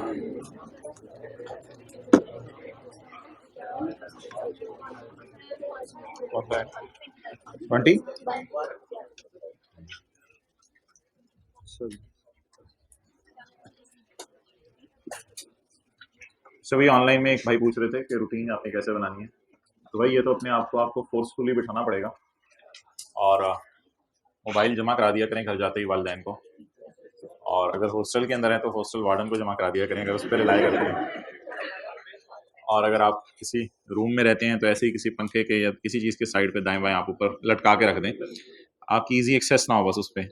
20। सभी ऑनलाइन में एक भाई पूछ रहे थे कि रूटीन आपने कैसे बनानी है। तो भाई ये तो अपने आप को आपको फोर्सफुली बिठाना पड़ेगा और मोबाइल जमा करा दिया करें घर जाते ही वालिदैन को। और अगर हॉस्टल के अंदर है तो हॉस्टल वार्डन को जमा करा दिया करें अगर उस पर रिलाई करते हैं। और अगर आप किसी रूम में रहते हैं तो ऐसे ही किसी पंखे के या किसी चीज़ के साइड पे दाएं बाएं आप ऊपर लटका के रख दें, आपकी इजी एक्सेस ना हो बस उस पर।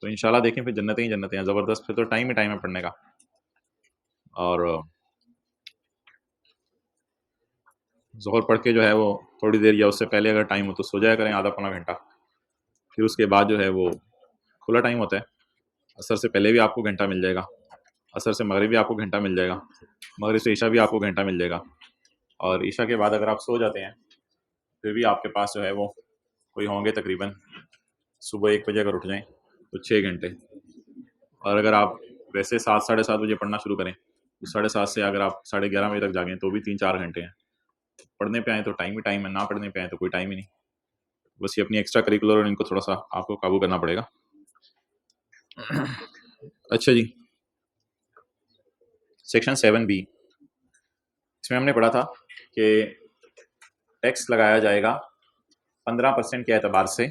तो इंशाल्लाह देखें फिर जन्नतें ही जन्नतें हैं ज़बरदस्त। फिर तो टाइम ही टाइम है पढ़ने का। और ज़ोहर पढ़ के जो है वो थोड़ी देर या उससे पहले अगर टाइम हो तो सो जाया करें आधा पौना घंटा। फिर उसके बाद जो है वो खुला टाइम होता है। असर से पहले भी आपको घंटा मिल जाएगा, असर से मगरिब भी आपको घंटा मिल जाएगा, मगरिब से ईशा भी आपको घंटा मिल जाएगा। और ईशा के बाद अगर आप सो जाते हैं फिर भी आपके पास जो है वो कोई होंगे तकरीबन सुबह 1 बजे अगर उठ जाएं तो 6 घंटे। और अगर आप वैसे 7 साढ़े 7 बजे पढ़ना शुरू करें तो 7:30 से अगर आप 11:30 बजे तक जागें तो भी 3-4 घंटे हैं। पढ़ने पे आए तो टाइम ही टाइम है, ना पढ़ने पे आए तो कोई टाइम ही नहीं। बस ये अपनी एक्स्ट्रा करिकुलर और इनको थोड़ा सा आपको काबू करना पड़ेगा। अच्छा जी, सेक्शन 7B, इसमें हमने पढ़ा था कि टैक्स लगाया जाएगा 15% के एतबार से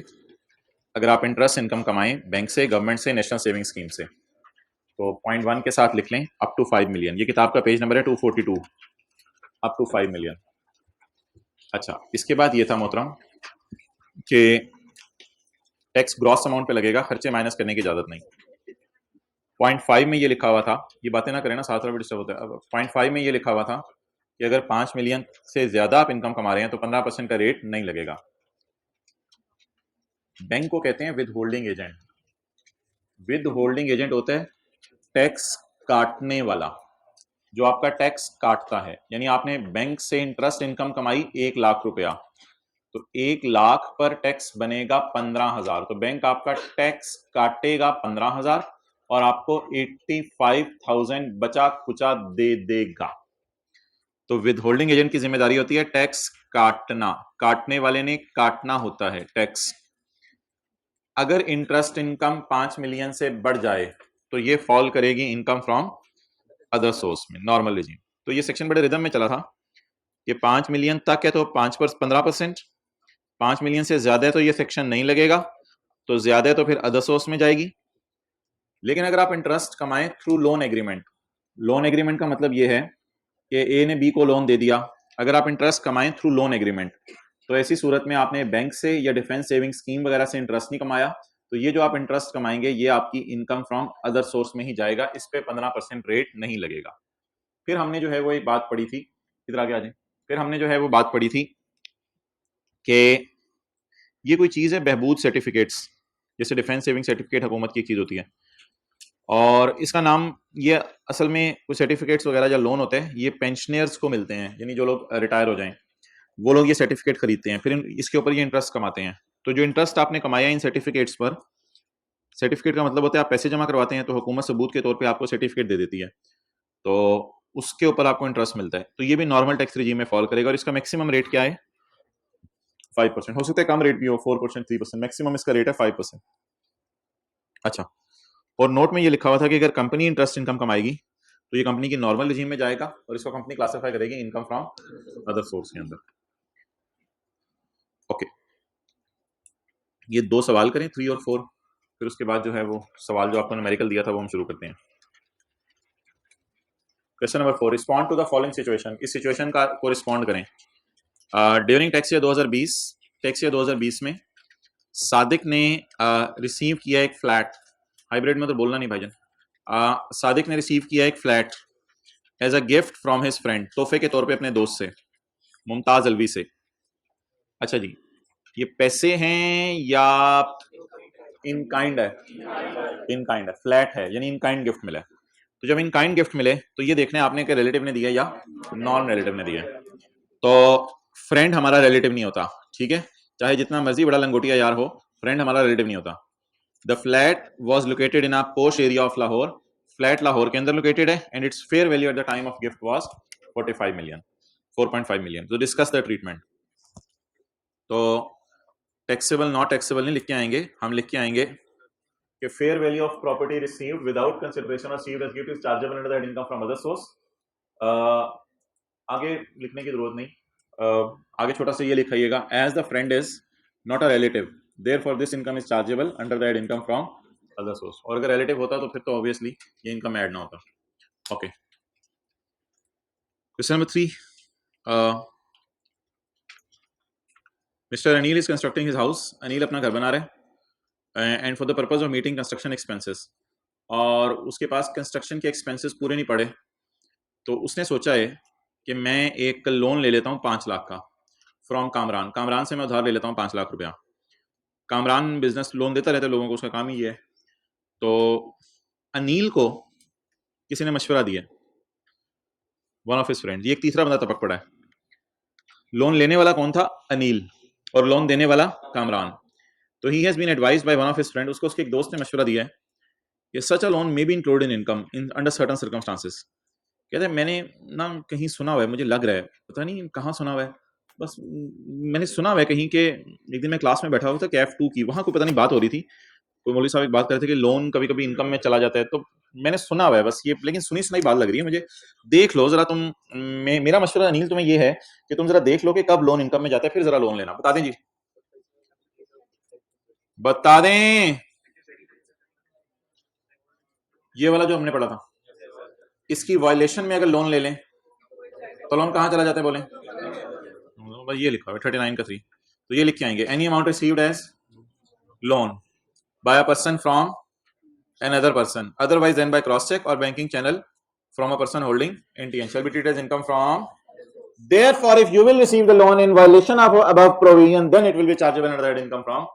अगर आप इंटरेस्ट इनकम कमाएं बैंक से, गवर्नमेंट से, नेशनल सेविंग स्कीम से। तो पॉइंट 1 के साथ लिख लें अप टू 5 मिलियन। ये किताब का पेज नंबर है 242, अप टू 5 मिलियन। अच्छा, इसके बाद ये था मोहतरम कि टैक्स ग्रॉस अमाउंट पे लगेगा, खर्चे माइनस करने की इजाजत नहीं। पॉइंट 5 में ये लिखा हुआ था, ये बातें ना करें ना, साथ में डिस्टर्ब होता है। अब पॉइंट 5 में ये लिखा हुआ था कि अगर 5 मिलियन से ज्यादा आप इनकम कमा रहे हैं तो 15% का रेट नहीं लगेगा। बैंक को कहते हैं with holding agent. With holding agent होता है टैक्स काटने वाला, जो आपका टैक्स काटता है। यानी आपने बैंक से इंटरेस्ट इनकम कमाई 1 लाख रुपया, तो 1 लाख पर टैक्स बनेगा 15,000। तो बैंक आपका टैक्स काटेगा 15,000 और आपको 85,000 बचा कुचा दे देगा। तो विद होल्डिंग एजेंट की जिम्मेदारी होती है टैक्स काटना, काटने वाले ने काटना होता है टैक्स। अगर इंटरेस्ट इनकम 5 मिलियन से बढ़ जाए तो ये फॉल करेगी इनकम फ्रॉम अदर सोर्स में, नॉर्मल रेजिम। तो ये सेक्शन बड़े रिदम में चला था कि 5 मिलियन तक है तो 15%, 5 मिलियन से ज्यादा है तो ये सेक्शन नहीं लगेगा, तो ज्यादा है तो फिर अदर सोर्स में जाएगी। लेकिन अगर आप इंटरेस्ट कमाएं through loan agreement, loan agreement का मतलब ये है कि ए ने बी को लोन दे दिया। अगर आप इंटरेस्ट कमाएं थ्रू लोन एग्रीमेंट तो ऐसी सूरत में आपने बैंक से या डिफेंस सेविंग स्कीम वगैरह से इंटरेस्ट नहीं कमाया, तो ये जो आप इंटरेस्ट कमाएंगे ये आपकी इनकम फ्रॉम अदर सोर्स में ही जाएगा, इस पे 15% रेट नहीं लगेगा। फिर हमने जो है वो एक बात पढ़ी थी, इधर आगे आ जाए। फिर हमने जो है वो बात पढ़ी थी कि ये कोई चीज़ है बहबूद सर्टिफिकेट्स, जैसे डिफेंस सेविंग सर्टिफिकेट हुकूमत की एक चीज़ होती है, और इसका नाम ये असल में कुछ सर्टिफिकेट्स वगैरह या लोन होते हैं ये पेंशनर्स को मिलते हैं, यानी जो लोग रिटायर हो जाएं वो लोग ये सर्टिफिकेट खरीदते हैं, फिर इसके ऊपर ये इंटरेस्ट कमाते हैं। तो जो इंटरेस्ट आपने कमाया इन सर्टिफिकेट्स पर, सर्टिफिकेट का मतलब होता है आप पैसे जमा करवाते हैं तो हुकूमत सबूत के तौर पे आपको सर्टिफिकेट दे देती है, तो उसके ऊपर आपको इंटरेस्ट मिलता है। तो ये भी नॉर्मल टैक्स रिजीम में फॉल करेगा। और इसका मैक्सिमम रेट क्या है? 5%। हो सकता है कम रेट भी हो, 4%, 3%, मैक्सिमम इसका रेट है 5%। अच्छा, और नोट में ये लिखा हुआ था कि अगर कंपनी इंटरेस्ट इनकम कमाएगी तो ये कंपनी की नॉर्मल रिजीम में जाएगा और इसको कंपनी क्लासिफाई करेगी इनकम फ्रॉम अदर सोर्स के अंदर। ओके, ये 2 सवाल करें 3 और 4, फिर उसके बाद जो है वो सवाल जो आपको न्यूमेरिकल दिया था वो हम शुरू करते हैं। Question number 4, respond to the following situation. इस सिचुएशन का को रिस्पॉन्ड करें। During tax year 2020, tax year 2020 में सादिक ने रिसीव किया एक फ्लैट, हाइब्रिड में तो बोलना नहीं भाईजान, सादिक ने रिसीव किया एक flat as a gift from his friend, तोहफे के तौर पे अपने दोस्त से, मुमताज अलवी से। अच्छा जी, ये पैसे हैं या इन काइंड है? इन काइंड है, फ्लैट है यानी इन काइंड गिफ्ट मिला है। तो जब इन काइंड गिफ्ट मिले तो ये देखना है आपने कि रिलेटिव ने दिया या नॉन रिलेटिव ने दिया। तो फ्रेंड हमारा रिलेटिव नहीं होता, ठीक है, चाहे जितना मर्जी बड़ा लंगोटिया यार हो, फ्रेंड हमारा रिलेटिव नहीं होता। The flat was located in a posh area of Lahore, flat Lahore के अंदर लोकेटेड है and its fair value at the time of gift was 45 million 4.5 million. तो डिस्कस द ट्रीटमेंट। तो टैक्सेबल नॉट टैक्सेबल नहीं लिख के आएंगे, हम लिख के आएंगे कि fair value of property received without consideration और received as gift is chargeable under that income from other source. आगे लिखने की जरूरत नहीं, आगे छोटा सा ये लिखाइएगा, as the friend is not a relative therefore this income is chargeable under that income from other source. और अगर रिलेटिव होता तो फिर तो ऑब्वियसली ये इनकम ऐड ना होता। Okay, question number 3, mister Anil is constructing his house. Anil अपना घर बना रहे हैं and for the purpose of meeting construction expenses, और उसके पास कंस्ट्रक्शन के एक्सपेंसेस पूरे नहीं पड़े, तो उसने सोचा है कि मैं एक लोन ले लेता हूँ 5 लाख का फ्रॉम कामरान। कामरान से मैं उधार ले लेता हूँ 5 लाख रुपया। कामरान बिजनेस लोन देता रहता है लोगों को, उसका काम ही ये है। तो अनिल को किसी ने मशवरा दिया, वन ऑफ हिज फ्रेंड, ये एक तीसरा बंदा टपक पड़ा है। लोन लेने वाला कौन था? अनिल, और लोन देने वाला कामरान। तो he has been advised by one of his friend, उसको उसके एक दोस्त ने मशवरा दिया है कि such a loan may be included in income in under certain circumstances. कहते हैं मैंने ना कहीं सुना हुआ है, मुझे लग रहा है, पता नहीं कहाँ सुना हुआ है, बस मैंने सुना हुआ है कहीं के। एक दिन मैं क्लास में बैठा हुआ था कैफ 2 की, वहां कोई पता नहीं बात हो रही थी, कोई मौलवी साहब एक बात कर रहे थे कि लोन कभी कभी इनकम में चला जाता है। तो मैंने सुना हुआ है बस ये, लेकिन सुनी सुनाई बात लग रही है मुझे। देख लो जरा तुम, मेरा मशवरा अनिल तुम्हें ये है कि तुम जरा देख लो कि कब लोन इनकम में जाता है, फिर जरा लोन लेना। बता दें जी, बता दें। ये वाला जो हमने पढ़ा था, इसकी वायलेशन में अगर लोन ले लें तो लोन कहाँ चला जाता है बोले? बस ये लिखा हुआ है 39 का 3। तो ये लिख के आएंगे, any amount received as loan by a person from another person otherwise than by cross check or banking channel from a person holding NTN shall be treated as income from, therefore if you will receive the loan in violation of above provision then it will be chargeable under that income from।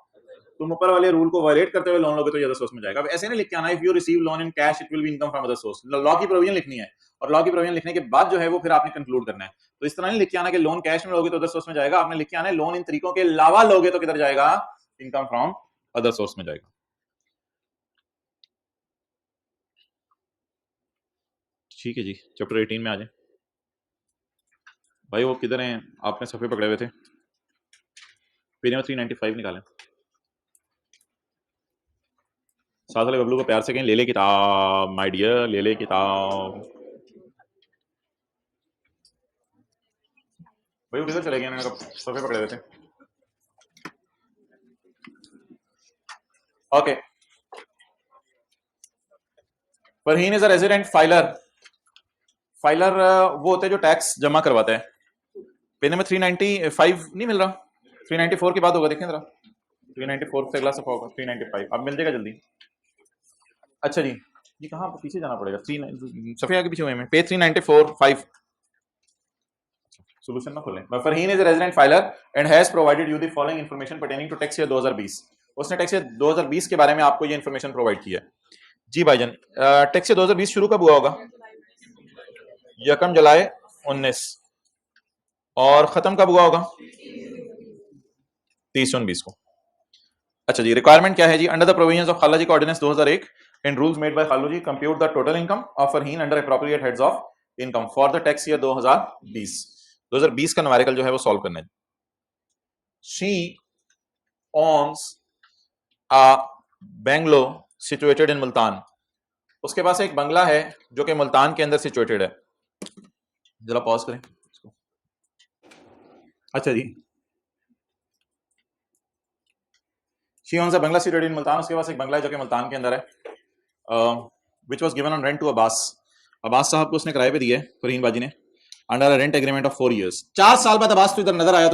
तुम ऊपर वाले rule को violet करते हुए loan लोगे तो ये other source में जाएगा। अब ऐसे नहीं लिख के आना if you receive loan in cash it will be income from other source. Law की प्रोविजन लिखनी है, और लॉ की प्रोविजन लिखने के बाद जो है वो फिर आपने कंक्लूड करना है। तो इस तरह नहीं लिख के आना कि लोन कैश में लोगे तो अदर सोर्स में जाएगा, आपने लिख के आना है लोन इन तरीकों के अलावा लोगे तो किधर जाएगा? इनकम फ्रॉम अदर सोर्स में जाएगा। ठीक है जी, चैप्टर 18 में आ जाए भाई। वो किधर हैं? आपने सफे पकड़े हुए थे, पेज नंबर 395 निकालें। साथ वाले बबलू को प्यार से कहें ले ले किताब माय डियर, ले ले किताब। भाई वो किधर चले गए? मैंने सफे पकड़े हुए थे। Okay, Farheen is a resident filer. Filer वो होते हैं जो टैक्स जमा करवाते हैं। पेज नंबर 395 नहीं मिल रहा, 394 के बाद होगा, देखें जरा। 394 से अगला सफा होगा 395, अब मिल जाएगा जल्दी। अच्छा जी, ये कहाँ पीछे जाना पड़ेगा? 3 सफे आगे पीछे हुए में, पेज 394 5 सॉल्यूशन ना खोलें। Farheen is resident filer and has provided you the following information pertaining to tax year 2020। उसने टैक्स ईयर 2020 के बारे में आपको ये इंफॉर्मेशन प्रोवाइड की है। जी भाईजान, टैक्स ईयर 2020 शुरू कब हुआ होगा? 1 जुलाई 19, और खत्म कब हुआ होगा? 30/19 को। अच्छा जी, रिक्वायरमेंट क्या है जी? अंडर द प्रोविजंस ऑफ खाला जी ordinance 2001 and rules made by खालू जी, compute the total income of Farheen under appropriate heads of income for the tax year 2020। 2020 का न्यूमेरिकल जो है वो सॉल्व करना है। She owns a bungalow situated in Multan. उसके पास एक बंगला है जो कि मुल्तान के अंदर सिचुएटेड है। जरा पॉज करें इसको। अच्छा जी, she owns a bungalow situated in Multan, उसके पास एक बंगला है जो कि मुल्तान के अंदर है, which was given on rent to Abbas. Abbas साहब को उसने किराए पे दिया है फरहीन बाजी ने, under a rent agreement of 4 years। 4 साल बाद अब्बास तो इधर नजर आया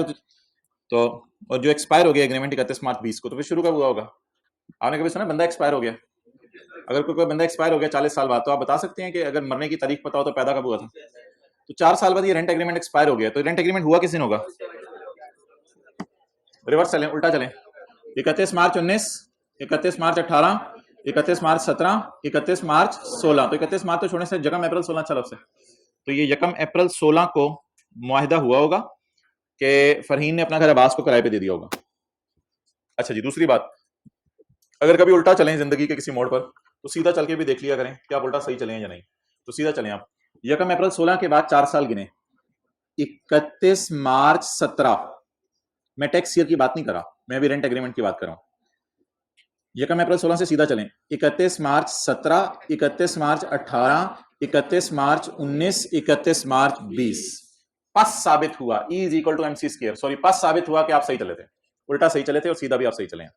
तो और जो एक्सपायर हो गया एग्रीमेंट 31 मार्च 20 को, तो फिर शुरू कब हुआ होगा? आपने कभी सुना बंदा एक्सपायर हो गया? अगर कोई बंदा एक्सपायर हो गया 40 साल बाद, तो आप बता सकते हैं कि अगर मरने की तारीख पता हो तो पैदा कब हुआ था? तो 4 साल बाद ये रेंट एग्रीमेंट एक्सपायर हो गया, तो रेंट एग्रीमेंट हुआ किस दिन होगा? रिवर्स चलें, उल्टा चलें। 31 मार्च 19, 31 मार्च 18, 31 मार्च 17, 31 मार्च 16। तो 31 मार्च तो छोड़ने से 1 अप्रैल 16 अच्छा से, तो ये 1 अप्रैल 16 को मुआहिदा हुआ होगा कि फरहीन ने अपना घर अब्बास को किराए पे दे दिया होगा। अच्छा जी, दूसरी बात, अगर कभी उल्टा चलें जिंदगी के किसी मोड़ पर, तो सीधा चल के भी देख लिया करें क्या उल्टा सही चले या नहीं। तो सीधा चलें आप। यकम अप्रैल 16 के बाद 4 साल गिने। 31 मार्च 17, मैं टैक्स ईयर की बात नहीं कर रहा, मैं अभी रेंट एग्रीमेंट की बात कर रहा हूं। यकम अप्रैल 16 से सीधा चलें। 31 मार्च 17, 31 मार्च 18, 31 मार्च 19, 31 मार्च 20। पास साबित हुआ, E is equal to MC square, sorry पास साबित हुआ कि आप सही चले थे, उल्टा सही चले थे और सीधा भी आप सही चले हैं।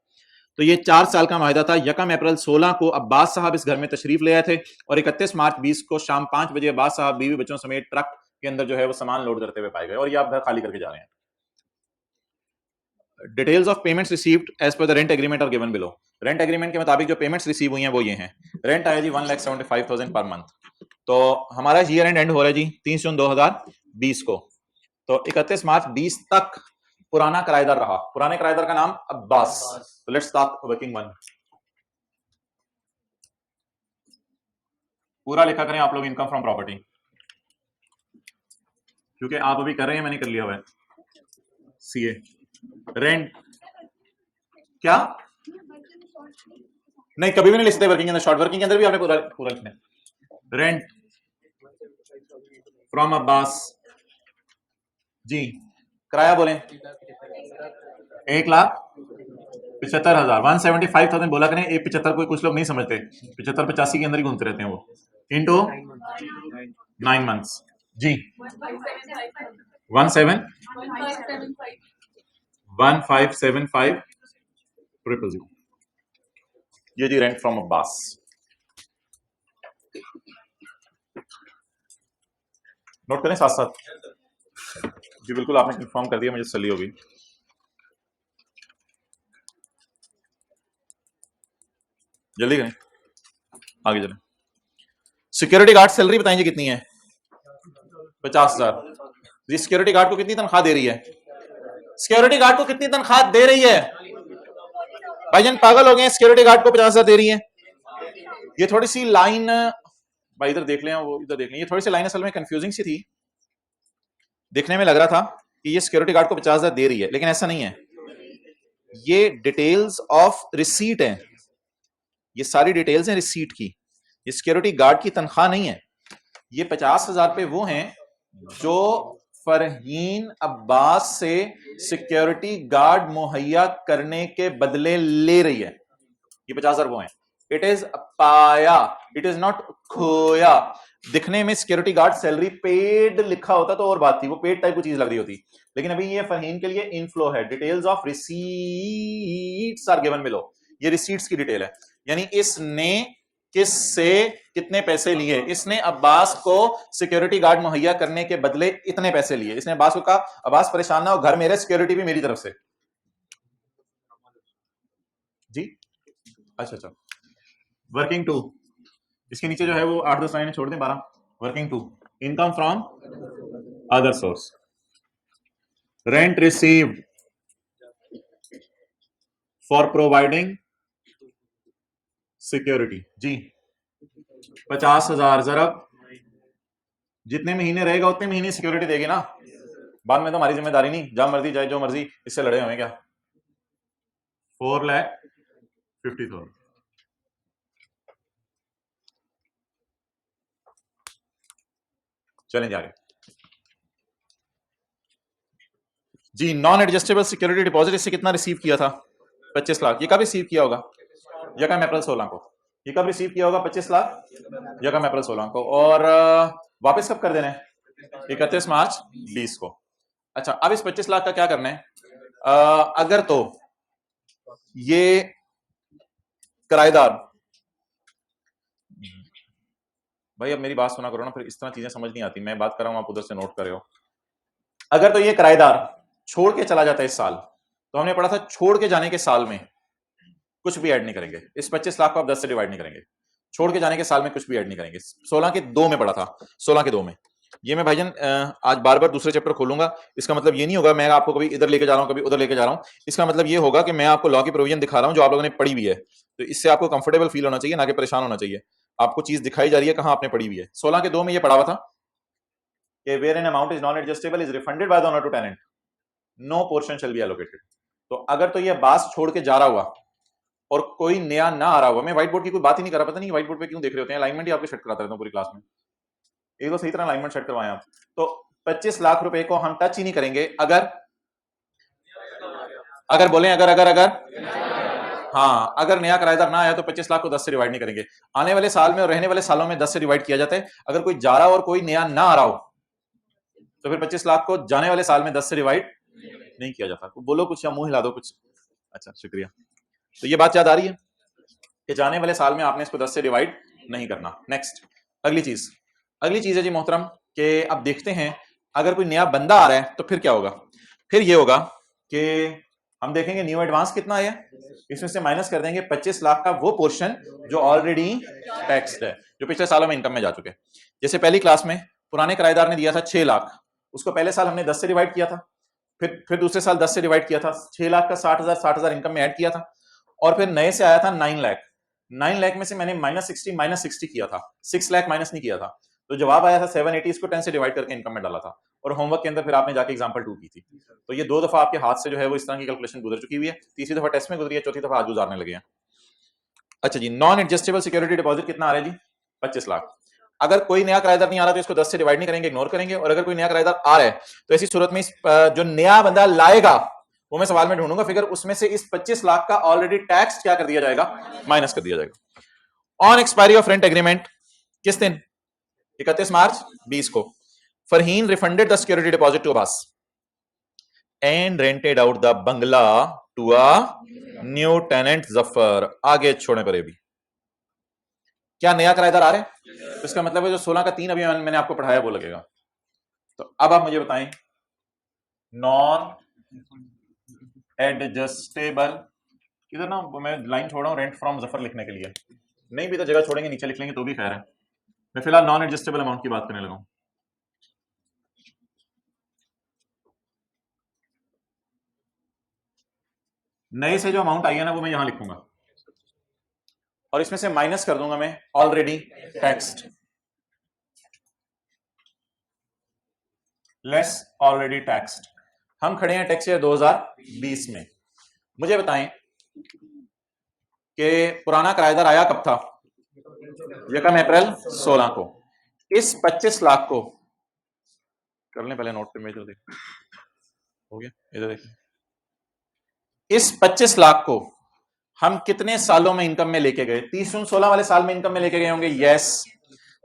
तो ये 4 साल का माहिदा था। यकम अप्रैल 16 को अब्बास साहब इस घर में तशरीफ ले आए थे और 31 मार्च 20 को शाम 5 बजे अब्बास साहब बीवी बच्चों समेत ट्रक के अंदर जो है वो सामान लोड करते हुए पाए गए और ये आप घर खाली करके जा रहे हैं। Details of payments received as per the rent agreement are given below. Rent agreement के मुताबिक जो पेमेंट्स रिसीव हुई हैं वो ये हैं। रेंट आया जी 1,75,000 पर मंथ। तो हमारा ईयर एंड हो रहा है जी 30 जून 2020 को। तो 31 मार्च 20 तक पुराना किराएदार रहा। पुराने किराएदार का नाम अब्बास। तो लेट्स स्टार्ट वर्किंग वन। पूरा लिखा करें आप लोग इनकम फ्रॉम प्रॉपर्टी, क्योंकि आप अभी कर रहे हैं, मैंने कर लिया हुआ है। सीए रेंट क्या नहीं, कभी भी नहीं लिखते वर्किंग के अंदर, शॉर्ट वर्किंग के अंदर भी आपने पूरा पूरा लिखना है। रेंट फ्रॉम अब्बास जी, किराया बोले 1,75,000, 175,000 बोला करें। 75 को कुछ लोग नहीं समझते, 75 85 के अंदर ही घूमते रहते हैं वो। इनटू 9 मंथ्स जी 1575,000 ये जी रेंट फ्रॉम अब्बास। नोट करें साथ साथ जी, बिल्कुल आपने कंफर्म कर दिया, मुझे तसल्ली होगी। जल्दी करें, आगे चलें। सिक्योरिटी गार्ड सैलरी बताएंगे कितनी है? 50,000। जी सिक्योरिटी गार्ड को कितनी तनख्वाह दे रही है? सिक्योरिटी गार्ड को कितनी तनख्वाह दे रही है? भाईजान पागल हो गए, सिक्योरिटी गार्ड को 50,000 दे रही है। ये थोड़ी सी लाइन भाई इधर देख लें, वो इधर देख लें, ये थोड़ी सी लाइन असल में कंफ्यूजिंग सी थी। देखने में लग रहा था कि ये सिक्योरिटी गार्ड को 50,000 दे रही है, लेकिन ऐसा नहीं है। ये डिटेल्स ऑफ रिसीट है, ये सारी डिटेल्स हैं रिसीट की। ये सिक्योरिटी गार्ड की तनख्वाह नहीं है। ये 50,000 पे वो हैं जो फरहीन अब्बास से सिक्योरिटी गार्ड मुहैया करने के बदले ले रही है। ये 50,000 वो हैं। इट इज पाया, इट इज नॉट खोया। दिखने में सिक्योरिटी गार्ड सैलरी पेड लिखा होता तो और बात थी, वो पेड टाइप की चीज लग रही होती, लेकिन अभी ये फरहीन के लिए इनफ्लो है। Details of receipts are given below. ये रिसीट्स की डिटेल है, यानी इसने किससे कितने पैसे लिए। इसने अब्बास को सिक्योरिटी गार्ड मुहैया करने के बदले इतने पैसे लिए। इसने अब्बास को कहा अब्बास परेशान ना हो, घर मेरे, सिक्योरिटी भी मेरी तरफ से जी। अच्छा वर्किंग टू, इसके नीचे जो है वो 8-10 लाइनें छोड़ दें, 12। Working two, income from other source, rent received for providing security जी 50,000 ज़रब जितने महीने रहेगा उतने महीने सिक्योरिटी देगी ना, बाद में तो हमारी जिम्मेदारी नहीं, जब मर्जी जाए जो मर्जी इससे लड़े हमें क्या। 4,50,000 चलें जा रहे जी। नॉन एडजस्टेबल सिक्योरिटी डिपॉजिट इससे कितना रिसीव किया था? 25 लाख। ये कब रिसीव किया होगा? यकम अप्रैल 16 को। ये कब रिसीव किया होगा? 25 लाख यकम अप्रैल 16 को। और वापस कब कर देना है? 31 मार्च 20 को। अच्छा अब इस 25 लाख का क्या करना है? अगर तो ये किराएदार, भाई अब मेरी बात सुना करो ना, फिर इस तरह चीजें समझ नहीं आती, मैं बात कर रहा हूं आप उधर से नोट कर रहे हो। अगर तो ये किराएदार छोड़ के चला जाता है इस साल, तो हमने पढ़ा था छोड़ के जाने के साल में कुछ भी ऐड नहीं करेंगे। इस 25 लाख को आप 10 से डिवाइड नहीं करेंगे, छोड़ के जाने के साल में कुछ भी ऐड नहीं करेंगे। 16 के 2 में पढ़ा था, 16 के 2 में। ये मैं भाईजान आज बार बार दूसरे चैप्टर खोलूंगा। इसका मतलब ये नहीं होगा मैं आपको कभी इधर लेके जा रहा हूं कभी उधर लेके जा रहा हूं। इसका मतलब ये होगा कि मैं आपको लॉ की प्रोविजन दिखा रहा हूं जो आप लोगों ने पढ़ी हुई है, तो इससे आपको कंफर्टेबल फील होना चाहिए, ना कि परेशान होना चाहिए। आपको चीज दिखाई जा रही है कहां आपने पढ़ी हुई है। 16 के 2 में ये पढ़ा हुआ था कि where an amount is non adjustable is refunded by the owner to tenant, no portion shall be allocated. तो अगर तो ये बास छोड़ के जा रहा हुआ और कोई नया ना आ रहा हुआ, मैं व्हाइट बोर्ड की कोई बात ही नहीं कर रहा, पता नहीं व्हाइट बोर्ड पे क्यों देख रहे होते हैं, अलाइनमेंट ही आपके सेट कराता रहता हूं पूरी क्लास में, एक तो सही तरह अलाइनमेंट सेट करवाएं आप। तो 25 लाख रुपए को हम टच ही नहीं करेंगे अगर बोलें अगर हाँ, अगर नया किराएदार ना आया तो 25 लाख को 10 से डिवाइड नहीं करेंगे। आने वाले साल में और रहने वाले सालों में 10 से डिवाइड किया जाता है। अगर कोई जा रहा और कोई नया ना आ रहा हो तो फिर 25 लाख को जाने वाले साल में 10 से डिवाइड नहीं किया जाता। तो बोलो कुछ या मुंह हिला दो कुछ। अच्छा, शुक्रिया। तो ये बात याद आ रही है कि जाने वाले साल में आपने इसको 10 से डिवाइड नहीं करना। नेक्स्ट, अगली चीज है जी मोहतरम कि अब देखते हैं अगर कोई नया बंदा आ रहा है तो फिर क्या होगा। फिर ये होगा कि हम देखेंगे न्यू एडवांस कितना आया, इसमें से माइनस कर देंगे 25 लाख का वो पोर्शन जो ऑलरेडी टैक्स्ड है, जो पिछले सालों में इनकम में जा चुके। जैसे पहली क्लास में पुराने किराएदार ने दिया था 6 लाख, उसको पहले साल हमने 10 से डिवाइड किया था, फिर दूसरे साल 10 से डिवाइड किया था, 6 लाख का 60,000 इनकम में ऐड किया था, और फिर नए से आया था 9 लाख। 9 लाख में से मैंने माइनस 60 किया था, 6 लाख माइनस नहीं किया था, तो जवाब आया था 780, इसको 10 से डिवाइड करके इनकम में डाला था, और होमवर्क के अंदर फिर आपने जाके एग्जांपल 2 की थी। तो ये 2 दफा आपके हाथ से जो है वो इस तरह की कैलकुलेशन गुजर चुकी हुई है, तीसरी दफा टेस्ट में गुजरी है, चौथी दफा आज गुजारने लगे हैं। अच्छा जी, नॉन एडजस्टेबल सिक्योरिटी डिपॉजिट कितना आ रहा है जी? 25 लाख। अगर कोई नया किराएदार नहीं आ रहा तो इसको 10 से डिवाइड नहीं करेंगे, इग्नोर करेंगे, और अगर कोई नया किराएदार आ रहा है तो ऐसी सूरत में जो नया बंदा लाएगा वो मैं सवाल में ढूंढूंगा फिगर, उसमें से इस 25 लाख का ऑलरेडी टैक्स क्या कर दिया जाएगा, माइनस कर दिया जाएगा। On expiry of rent agreement किस दिन? 31 मार्च 20 को Farheen refunded the security deposit to Abbas and rented out the bungalow to a new tenant Zafar. आगे छोड़ने पर भी क्या नया किराएदार आ रहे हैं, तो इसका मतलब है जो 16 का 3 अभी मैंने आपको पढ़ाया वो लगेगा। तो अब आप मुझे बताएं, नॉन एडजस्टेबल, इधर ना मैं लाइन छोड़ रहा हूं रेंट फ्रॉम जफर लिखने के लिए, नहीं भी तो जगह छोड़ेंगे नीचे लिख लेंगे तो भी खैर है, मैं फिलहाल नॉन एडजस्टेबल अमाउंट की बात करने लगा हूं। नए से जो अमाउंट आई है ना वो मैं यहां लिखूंगा, और इसमें से माइनस कर दूंगा मैं already taxed, less already taxed. हम खड़े हैं टैक्स ईयर 2020 में। मुझे बताएं कि पुराना किराएदार आया कब था? यकम अप्रैल 16 को। इस 25 लाख को कर लें पहले नोट पे, मैं इधर देख, हो गया, इधर देखिए, इस 25 लाख को हम कितने सालों में इनकम में लेके गए? 30/16 वाले साल में इनकम में लेके गए होंगे, यस।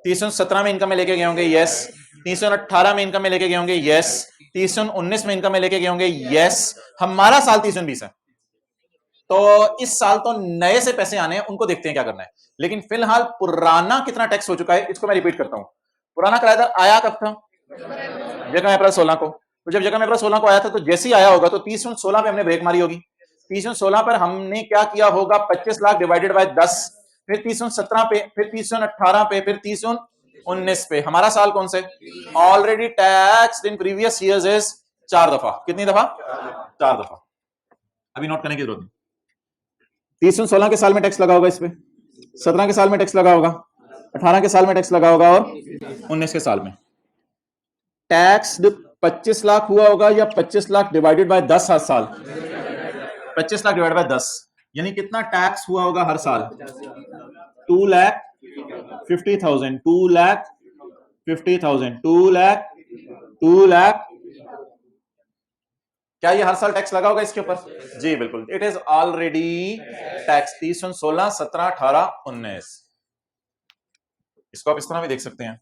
30/17 में इनकम में लेके गए होंगे, यस। 30/18 में इनकम में लेके गए होंगे, यस। 30/19 में इनकम में लेके गए होंगे, यस। हमारा साल 30/20 है, तो इस साल तो नए से पैसे आने हैं, उनको देखते हैं क्या करना है। लेकिन फिलहाल पुराना कितना टैक्स हो चुका है इसको मैं रिपीट करता हूं। पुराना किराएदार आया कब था? यकम अप्रैल 16 को। तो जब यकम अप्रैल 16 को आया था तो जैसे ही आया होगा तो 30/16 पे हमने ब्रेक मारी होगी। 30/16 पर हमने क्या किया होगा? 25 लाख डिवाइडेड बाय 10, फिर 30/17 पे, फिर 30/18 पे, फिर 30/19 पे। हमारा साल कौन से? Already tax in previous years is 4 दफा। कितनी दफा? 4 दफा। अभी नोट करने की जरूरत नहीं। 30/16 के साल में टैक्स लगा होगा, इस पे 17 के साल में टैक्स लगा होगा, 18 के साल में टैक्स लगा होगा, और 19 के साल में। टैक्स 25 लाख हुआ होगा या 25 लाख डिवाइडेड बाय 10 हर साल? 25 लाख डिवाइडेड बाय 10, यानी कितना टैक्स हुआ होगा हर साल? 2,50,000, 2,50,000, 2,00,000। क्या ये हर साल टैक्स लगा होगा इसके ऊपर? जी बिल्कुल, इट इज ऑलरेडी टैक्स। 30/16, 17, 18, 19। इसको आप इस तरह भी देख सकते हैं।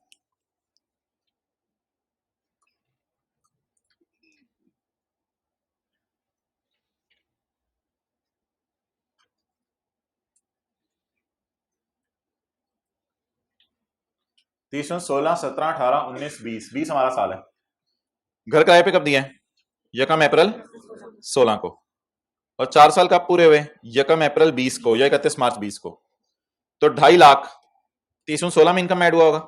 तीस 16, 17, 18, 19, 20, 20 हमारा साल है। घर किराए पे कब दिया है? यकम अप्रैल 16 को। और 4 साल कब पूरे हुए? यकम अप्रैल 20 को या 31 मार्च 20 को। तो 2.5 लाख 30/16 में इनकम ऐड हुआ होगा,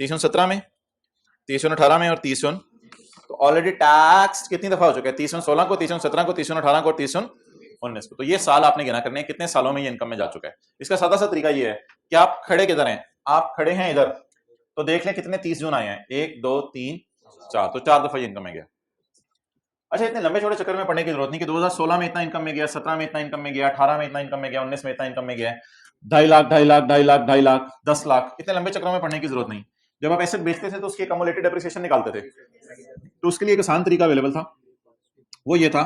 30/17 में, 30/18 में, और 30। तो ऑलरेडी टैक्स कितनी दफा हो चुका है? 30/16 को, 30/17 को, 30/18 को, और 30/19 को। तो ये साल आपने गिना करने हैं कितने सालों में ये इनकम में जा चुका है। इसका सादा सा तरीका ये है कि आप खड़े किधर हैं? आप खड़े हैं इधर, तो देख लें कितने 30 जून आए हैं, 1, 2, 3, 4, तो 4 दफा ये इनकम में गया। अच्छा, इतने लंबे छोटे चक्कर में पढ़ने की जरूरत नहीं कि 2016 में इतना इनकम में गया, 17 में इतना इनकम में गया, 18 में इतना इनकम में गया, 19 में इतना इनकम में गया, 2.5 लाख 2.5 लाख 2.5 लाख 2.5 लाख 10 लाख, इतने लंबे चक्करों में पढ़ने की जरूरत नहीं। जब आप एसेट बेचते थे तो उसकी कम्युलेटिव डेप्रिसिएशन निकालते थे, तो उसके लिए एक आसान तरीका अवेलेबल था। वो ये था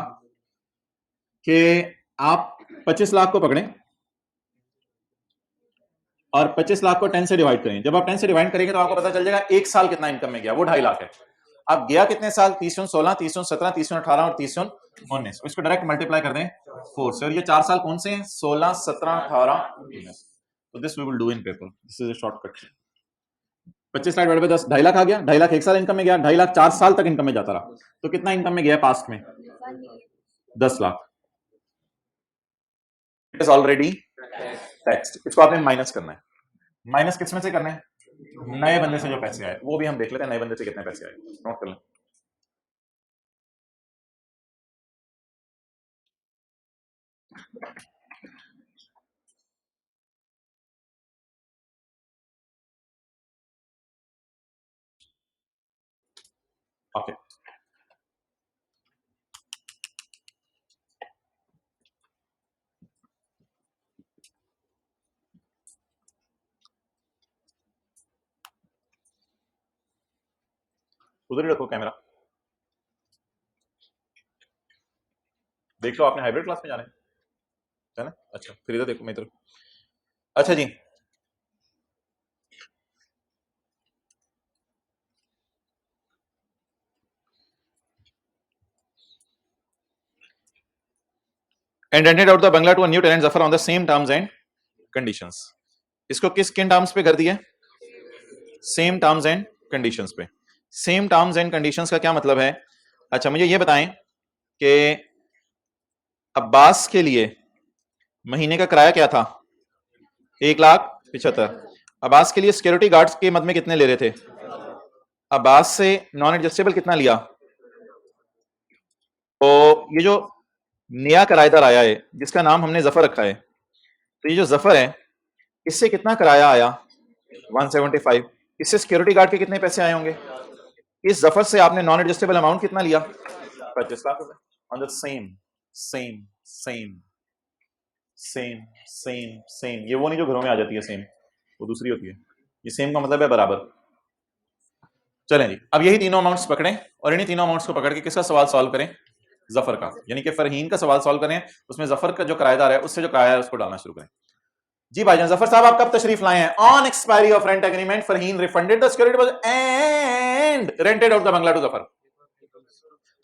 कि आप 25 लाख को पकड़ें और 25 लाख को 10 से डिवाइड करें। जब आप 10 से डिवाइड करेंगे तो आपको पता चल जाएगा एक साल कितना इनकम में गया, वो 2.5 लाख है। अब गया कितने साल, 30/16, 30/17, 30/18 और 30/19, इसको डायरेक्ट मल्टीप्लाई कर दें 4 से, और ये 4 साल कौन से हैं, 16, 17, 18, 19। तो this we will do in paper, this is a shortcut. 25 lakh divide by 10, 2.5 lakh आ गया। 2.5 लाख एक साल इनकम में गया, 2.5 लाख 4 साल तक इनकम में जाता रहा। तो कितना इनकम में गया पास्ट में, 10 lakh. It is already taxed. इसको आपने माइनस करना है। माइनस किस में से करना है, नए बंदे से जो पैसे आए, वो भी हम देख लेते हैं नए बंदे से कितने पैसे आए, नोट कर लें। ओके, उधर ही रखो कैमरा, देख लो आपने हाइब्रिड क्लास में जाना है ना। अच्छा, फिर इधर देखो, मैं इधर। अच्छा जी, and rented out the bungalow to a new tenant Zafar on the same terms and conditions। इसको किन टर्म्स पे कर दिया, सेम टर्म्स एंड कंडीशंस पे। सेम टर्म्स एंड कंडीशंस का क्या मतलब है। अच्छा, मुझे ये बताएं कि अब्बास के लिए महीने का किराया क्या था, 1,75,000। अब्बास के लिए सिक्योरिटी गार्ड्स के मद में कितने ले रहे थे, अब्बास से नॉन एडजस्टेबल कितना लिया। तो ये जो नया किराएदार आया है जिसका नाम हमने जफर रखा है, तो ये जो जफर है इससे कितना किराया आया, 175। इससे सिक्योरिटी गार्ड के कितने पैसे आए होंगे, इस जफर से आपने नॉन एडजस्टेबल अमाउंट कितना लिया, 25 लाख रुपए। On the same same same same same same, ये वो नहीं जो घरों में आ जाती है सेम, वो दूसरी होती है। ये सेम का मतलब है बराबर। चलें जी, अब यही तीनों अमाउंट्स पकड़ें और इन्हीं तीनों अमाउंट्स को पकड़ के किसका सवाल सॉल्व करें, जफर का, यानी कि फरहीन का सवाल सॉल्व करें। उसमें जफर का जो किराएदार है उससे जो किराया है उसको डालना शुरू करें। जी भाईजान, जफर साहब आप कब तशरीफ लाए हैं। On expiry of rent agreement Farheen refunded the security and rented out the bungalow to Zafar.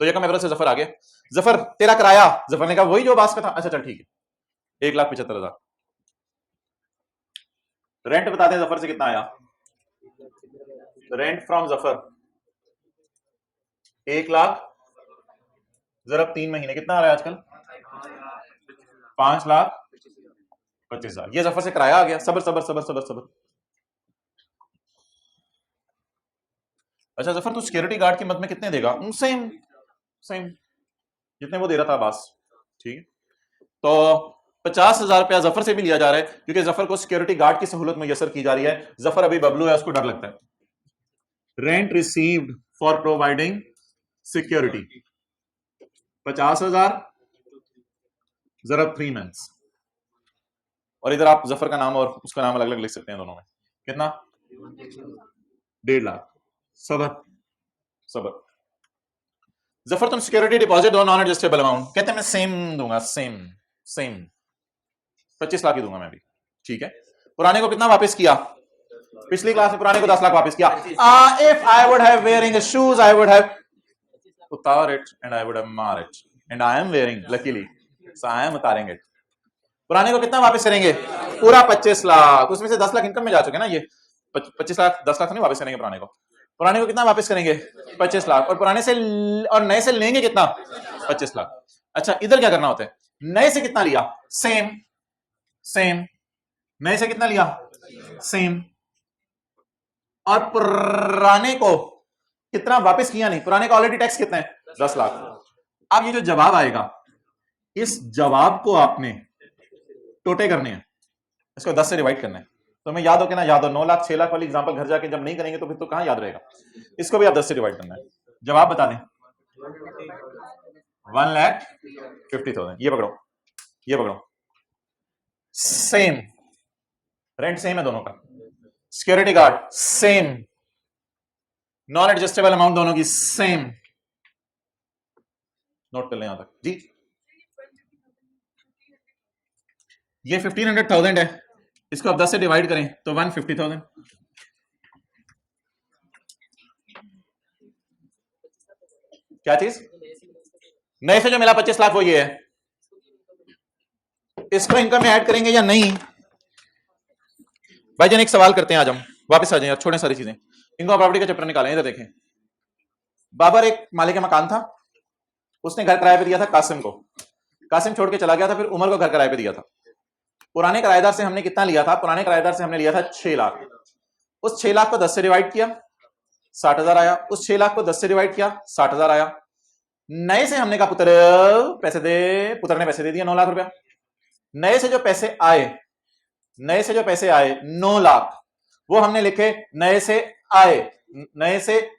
तो ये कम एवरेज से जफर आ गया। जफर तेरा किराया, जफर ने कहा वही जो बास का था। अच्छा चल ठीक है, 1,75,000। रेंट बता दें जफर से कितना आया, रेंट फ्रॉम जफर 1 लाख, जरा 3 महीने कितना आ रहा है आजकल, 5,25,000। ये जफर से किराया आ गया। सबर सबर सबर सबर सबर। अच्छा जफर, तू सिक्योरिटी गार्ड की मद में कितने देगा, सेम सेम जितने वो दे रहा था बस, ठीक है। तो 50,000 रुपया जफर से भी लिया जा रहा है क्योंकि जफर को सिक्योरिटी गार्ड की सहूलत मुयसर की जा रही है। जफर अभी बबलू है, उसको डर लगता है। Rent received for providing security 50,000 जरा 3 मंथ्स। और इधर आप जफर का नाम और उसका नाम अलग अलग लिख सकते हैं दोनों में। कितना, 1.5 लाख। सबर सबर। जफर तुम सिक्योरिटी डिपॉजिट दो नॉन एडजस्टेबल अमाउंट, कहते हैं मैं सेम दूंगा, सेम सेम 25 लाख ही दूंगा मैं भी, ठीक है। पुराने को कितना वापस किया, पिछली क्लास में पुराने को 10 लाख वापस किया। If I would have wearing shoes I would have उतार it and I would have मार it and I am wearing luckily, so I am उतारेंगे। पुराने को कितना वापस करेंगे, पूरा 25 लाख। उसमें से 10 लाख इनकम में जा चुके ना, ये 25 लाख 10 लाख नहीं वापस करेंगे पुराने को। पुराने को कितना वापस करेंगे, 25 लाख। और पुराने से और नए से लेंगे कितना, 25 लाख। अच्छा इधर क्या करना होता है, नए से कितना लिया, सेम सेम, नए से कितना लिया, सेम। और पुराने को कितना वापस किया नहीं, पुराने का ऑलरेडी टैक्स कितना है, 10 लाख। अब ये जो जवाब आएगा, इस जवाब को आपने टोटे करने हैं, इसको 10 से डिवाइड करना है। तो मैं याद हो कि ना याद हो, 9 लाख 6 लाख वाली एग्जांपल घर जाके जब नहीं करेंगे तो फिर तो कहां याद रहेगा। इसको भी आप 10 से डिवाइड करना है। जवाब बता दें, 1,50,000। ये पकड़ो, ये पकड़ो, सेम रेंट सेम है दोनों का, security guard same, non adjustable amount दोनों की सेम। नोट कर लें यहां तक जी। ये 1500,000 है, इसको आप 10 से डिवाइड करें तो 150,000। क्या चीज? नए से जो मिला 25 लाख वो ये है। इसको इनकम में ऐड करेंगे या नहीं? भाईजान एक सवाल करते हैं, आज हम वापस आ जाएं, छोड़ें सारी चीजें, इनको प्रॉपर्टी का चैप्टर निकालें। इधर देखें, बाबर एक मालिक का मकान था, उसने घर किराए पे दिया था कासिम को, कासिम छोड़ के चला गया था, फिर उमर को घर किराए पे दिया था। पुराने किराएदार से हमने कितना लिया था? पुराने किराएदार से हमने लिया था 6 लाख। उस 6 लाख को 10 से डिवाइड किया, 60,000 आया। उस 6 लाख को 10 से डिवाइड किया, 60,000 आया। नए से हमने कहा पुत्र पैसे दे, पुत्र ने पैसे दे दिया 9 लाख रुपया। नए से जो पैसे आए, नए से जो पैसे आए 9 लाख, वो हमने लिखे नए से आए, नए से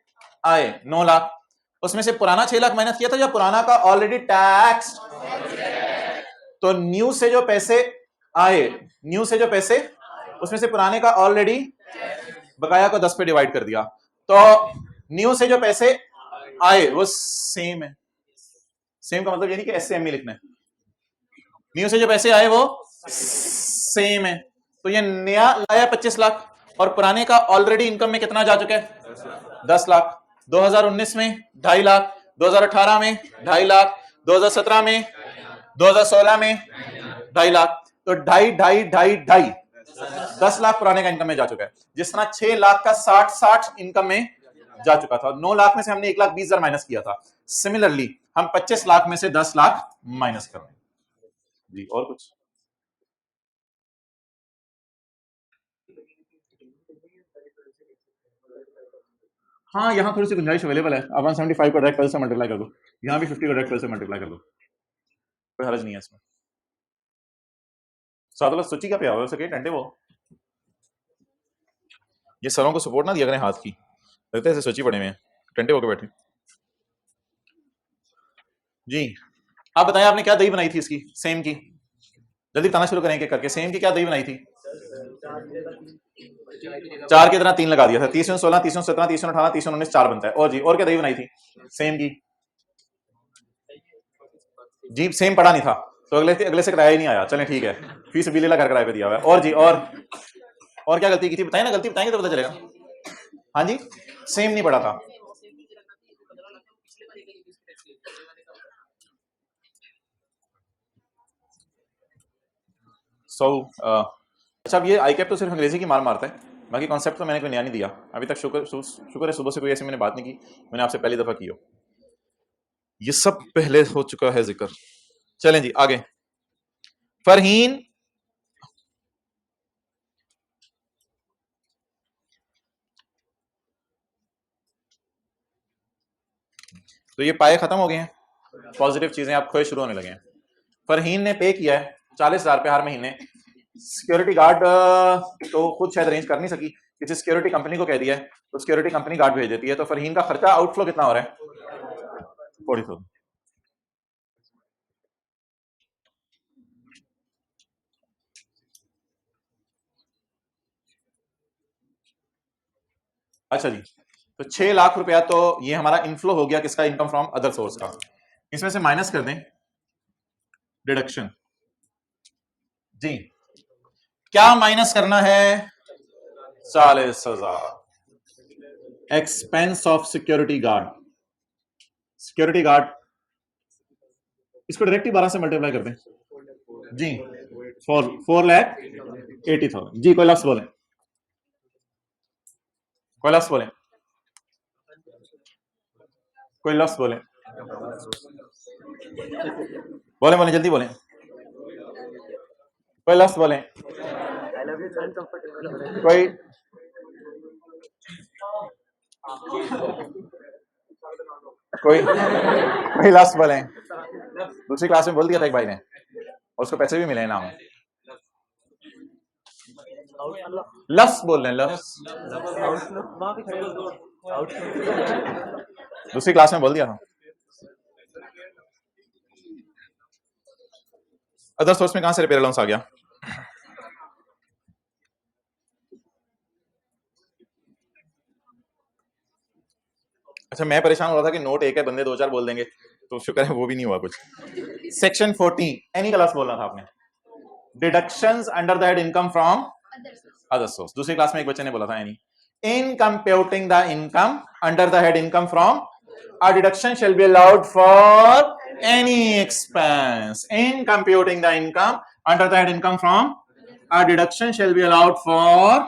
आए 9 लाख। उसमें से पुराना 6 लाख माइनस किया था या पुराना का ऑलरेडी टैक्स? तो न्यू से जो पैसे आए, न्यू से जो पैसे, उसमें से पुराने का ऑलरेडी बकाया को 10 पे डिवाइड कर दिया। तो न्यू से जो पैसे आए वो सेम है। सेम का मतलब ये नहीं कि एसएम में लिखना है, न्यू से जो पैसे आए वो सेम है। तो ये नया लाया 25 लाख और पुराने का ऑलरेडी इनकम में कितना जा चुका है? 10 लाख। 2019 में 2.5 लाख, 2018 में 2.5 लाख, 2017 में, 2016 में 2.5 लाख। तो 2.5 10 लाख पुराने का इनकम में जा चुका है। जिस तरह 6 लाख का 60 इनकम में जा चुका था। 9 लाख में से हमने 1,20,000 माइनस किया था। सिमिलरली हम 25 लाख में से 10 लाख माइनस कर रहे हैं जी। और कुछ? हाँ, यहाँ थोड़ी सी गुंजाइश अवेलेबल है। अब 175 को डायरेक्ट 12 से मल्टीप्लाई कर दो, यहाँ भी 50 को डायरेक्ट 12 से मल्टीप्लाई कर दो, कोई हर्ज नहीं है इसमें। साथ सोची क्या पे सके टंटे वो ये सरों को सपोर्ट ना दिया करें हाथ की, लगता है ऐसे सोची पड़े हुए हैं, टंटे होकर बैठे जी। आप बताएं आपने क्या दही बनाई थी इसकी, सेम की? जल्दी बताना शुरू करें करके। सेम की क्या दही बनाई थी? 4 की तरह 3 लगा दिया था। 316, 317, 318, 319, 4 बनता है। और जी, और क्या दही बनाई थी सेम की? जी सेम पड़ा नहीं था तो अगले से किराया ही नहीं आया। चलें ठीक है, फीस बिल घर किराए पे दिया हुआ है। और जी, और क्या गलती की थी बताएं ना, गलती बताएंगे तो पता चलेगा। हाँ जी, सेम नहीं पड़ा था। अच्छा, अब ये आई कैप तो सिर्फ अंग्रेजी की मार मारता है, बाकी कॉन्सेप्ट तो मैंने कोई नया नहीं दिया अभी तक। शुक्र है सुबह से कोई ऐसी मैंने बात नहीं की, मैंने आपसे पहली दफा की हो। ये सब पहले हो चुका है जिक्र। चलें जी आगे। फरहीन तो ये पाए खत्म हो गए हैं, पॉजिटिव चीजें आप खोए शुरू होने लगे हैं। फरहीन ने पे किया है 40,000 रुपये हर महीने। सिक्योरिटी गार्ड तो खुद शायद अरेंज कर नहीं सकी, किसी सिक्योरिटी कंपनी को कह दिया है तो सिक्योरिटी कंपनी गार्ड भेज देती है। तो फरहीन का खर्चा आउटफ्लो कितना हो रहा है? 40,000। अच्छा जी, तो 6 लाख रुपया तो ये हमारा इनफ्लो हो गया किसका? इनकम फ्रॉम अदर सोर्स का। इसमें से माइनस कर दें डिडक्शन जी। क्या माइनस करना है? 40,000 expense of security guard. Security guard इसको डायरेक्ट ही 12 से मल्टीप्लाई कर दें जी। 4,80,000 जी। कोई लफ्ज बोले, कोई लफ्ज बोले, कोई लफ्ज बोले, बोले बोले जल्दी बोले, कोई लफ्ज बोले, कोई कोई लफ्ज बोले। दूसरी क्लास में बोल दिया था एक भाई ने, और उसको पैसे भी मिले नाम। लफ्ज बोल रहे हैं, लफ्ज दूसरी क्लास में बोल दिया था। अदर सोर्स में कहां से रिपेयर अलाउंस आ गया? अच्छा, मैं परेशान हो रहा था कि नोट एक है, बंदे दो चार बोल देंगे, तो शुक्र है वो भी नहीं हुआ कुछ। सेक्शन 14 एनी क्लास बोलना था आपने, deductions under the head income from other source. दूसरी क्लास में एक बच्चे ने बोला था any, in computing the income under the head income from a deduction shall be allowed for any expense. In computing the income under the head income from a deduction shall be allowed for,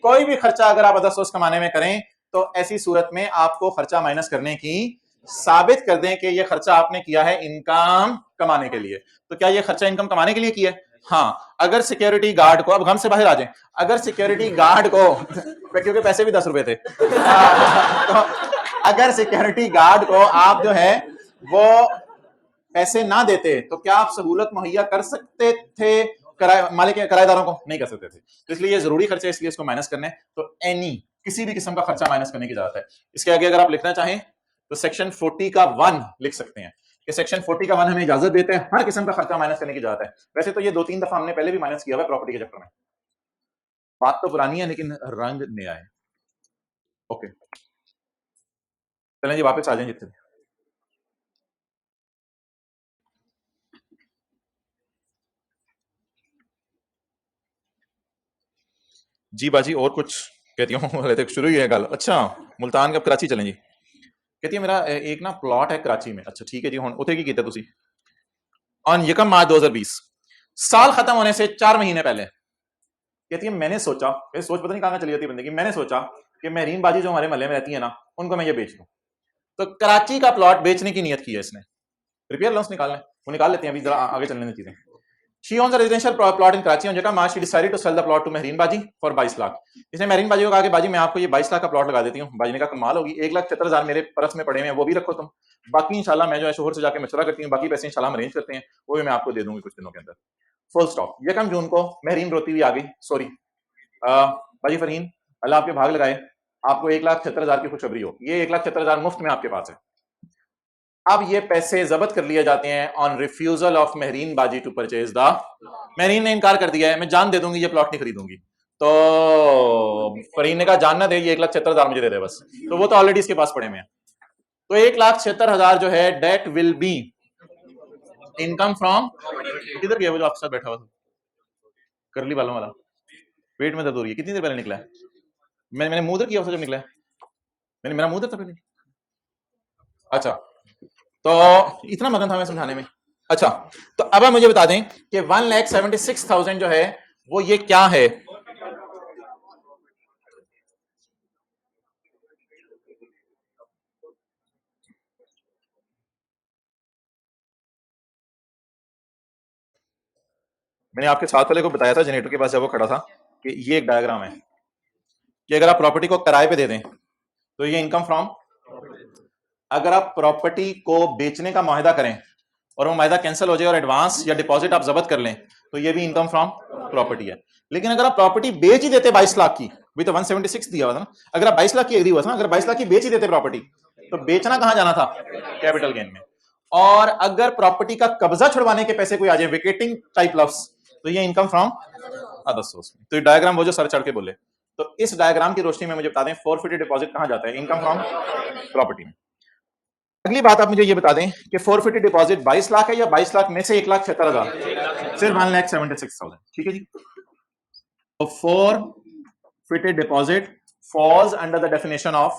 कोई भी खर्चा अगर आप other source कमाने में करें तो ऐसी सूरत में आपको खर्चा माइनस करने की साबित कर दें कि ये खर्चा आपने किया है इनकम कमाने के लिए। तो क्या ये खर्चा इनकम कमाने के लिए किया है? हाँ। अगर सिक्योरिटी गार्ड को, अब गम से बाहर आ जाए, अगर सिक्योरिटी गार्ड को, क्योंकि पैसे भी 10 रुपए थे, तो अगर सिक्योरिटी गार्ड को आप जो है वो पैसे ना देते तो क्या आप सहूलत मुहैया कर सकते थे मालिक किराएदारों को? नहीं कर सकते थे। तो इसलिए ये जरूरी खर्चे, इसलिए इसको माइनस करने, तो एनी किसी भी किस्म का खर्चा माइनस करने की जरूरत है। इसके आगे अगर आप लिखना चाहें तो सेक्शन 40 का 1 लिख सकते हैं कि सेक्शन 40 का 1 हमें इजाजत देते हैं हर किस्म का खर्चा माइनस करने की जरूरत है। वैसे तो ये 2-3 दफा हमने पहले भी माइनस किया हुआ है प्रॉपर्टी के चक्कर में, बात तो पुरानी है लेकिन रंग नया है। ओके, चलें जी वापस आ जाएं जितने जी बाजी। और कुछ कहती हूँ शुरू ही है गल। अच्छा, मुल्तान का कराची चलें जी। कहती है मेरा एक ना प्लॉट है कराची में। अच्छा ठीक है जी, हुण उत्थे की कीता तुसी? ऑन यकम मार्च 2020, साल खत्म होने से 4 महीने पहले। कहती है मैंने सोचा, ये सोच पता नहीं कहां चली जाती है बंदे की, मैंने सोचा कि महरीन बाजी जो हमारे महल्ले में रहती है ना, उनको मैं ये बेच दूं। तो कराची का प्लॉट बेचने की नियत की है इसने। रिपेयर लोन्स निकालना है, वो निकाल लेते हैं, अभी जरा आगे चलने चीजें। She owns a residential plot in Karachi. On Jaka March, she decided to sell the plot to Mehreen Baji for 22 lakh. इसने मेहरीन बाजी को कहा कि बाजी मैं आपको ये 22 लाख का प्लॉट लगा देती हूँ। बाजी ने कहा कमाल होगी, 1,76,000 मेरे पर्स में पड़े हुए हैं, वो भी रखो तुम, बाकी इंशाल्लाह मैं जो है शोहर से जाके मशवरा करती हूँ, बाकी पैसे इंशाल्लाह हम अरेंज करते हैं, वो भी मैं आपको दे दूंगी कुछ दिनों के अंदर। Full stop. 1 जून को मेहरीन रोती हुई आ गई, सॉरी बाजी फरहीन, अल्लाह आपके भाग लगाए, आपको 1,76,000 की खुशखबरी हो, ये 1,76,000 मुफ्त में आपके पास है। अब ये पैसे जब्त कर लिए जाते हैं ऑन रिफ्यूजल ऑफ मेहरीन बाजी टू परचेज द। मेहरीन ने इनकार कर दिया है, मैं जान दे दूंगी, ये प्लॉट नहीं खरीदूंगी। तो फरीन ने कहा जान ना दे, ये 1,76,000 मुझे दे दे बस। तो वो तो ऑलरेडी इसके पास पड़े में है। तो 1,76,000 जो है that will be income from, किधर गया वो जो आपके साथ बैठा हुआ था करली बालों वाला, पेट में दर्द हो रही है, कितनी देर पहले निकला है? मैंने मुंह उधर किया जब निकला है, मैंने मेरा मुंह उधर था पहले। अच्छा, तो इतना मगन था मैं समझाने में। अच्छा, तो अब आप मुझे बता दें कि 1,76,000 जो है वो ये क्या है? मैंने आपके साथ वाले को बताया था जनरेटर के पास जब वो खड़ा था कि ये एक डायग्राम है कि अगर आप प्रॉपर्टी को किराए पे दे दें तो ये इनकम फ्रॉम, अगर आप प्रॉपर्टी को बेचने का माहिदा करें और वो माहिदा कैंसिल हो जाए और एडवांस या डिपॉजिट आप जब्त कर लें तो ये भी इनकम फ्रॉम प्रॉपर्टी है। लेकिन अगर आप प्रॉपर्टी बेच ही देते 22 लाख की, भी तो 176 दिया हुआ था ना, अगर आप 22 लाख की एग्री हुआ था ना, अगर 22 लाख की बेच ही देते प्रॉपर्टी तो बेचना कहां जाना था? कैपिटल गेन में। और अगर प्रॉपर्टी का कब्जा छुड़वाने के पैसे कोई आ जाए, वेकेटिंग टाइप लफ्स, तो ये इनकम फ्रॉम अदर सोर्स। तो ये डायग्राम वो जो सर चढ़ के बोले, तो इस डायग्राम की रोशनी में मुझे बता दें फोरफिटेड डिपॉजिट कहां जाता है? इनकम फ्रॉम प्रॉपर्टी में। अगली बात आप मुझे ये बता दें कि फोरफिटेड डिपॉजिट 22 लाख है या 22 लाख में से 1,76,000? सिर्फ 1,76,000। ठीक है जी। तो forfeited deposit falls under the definition of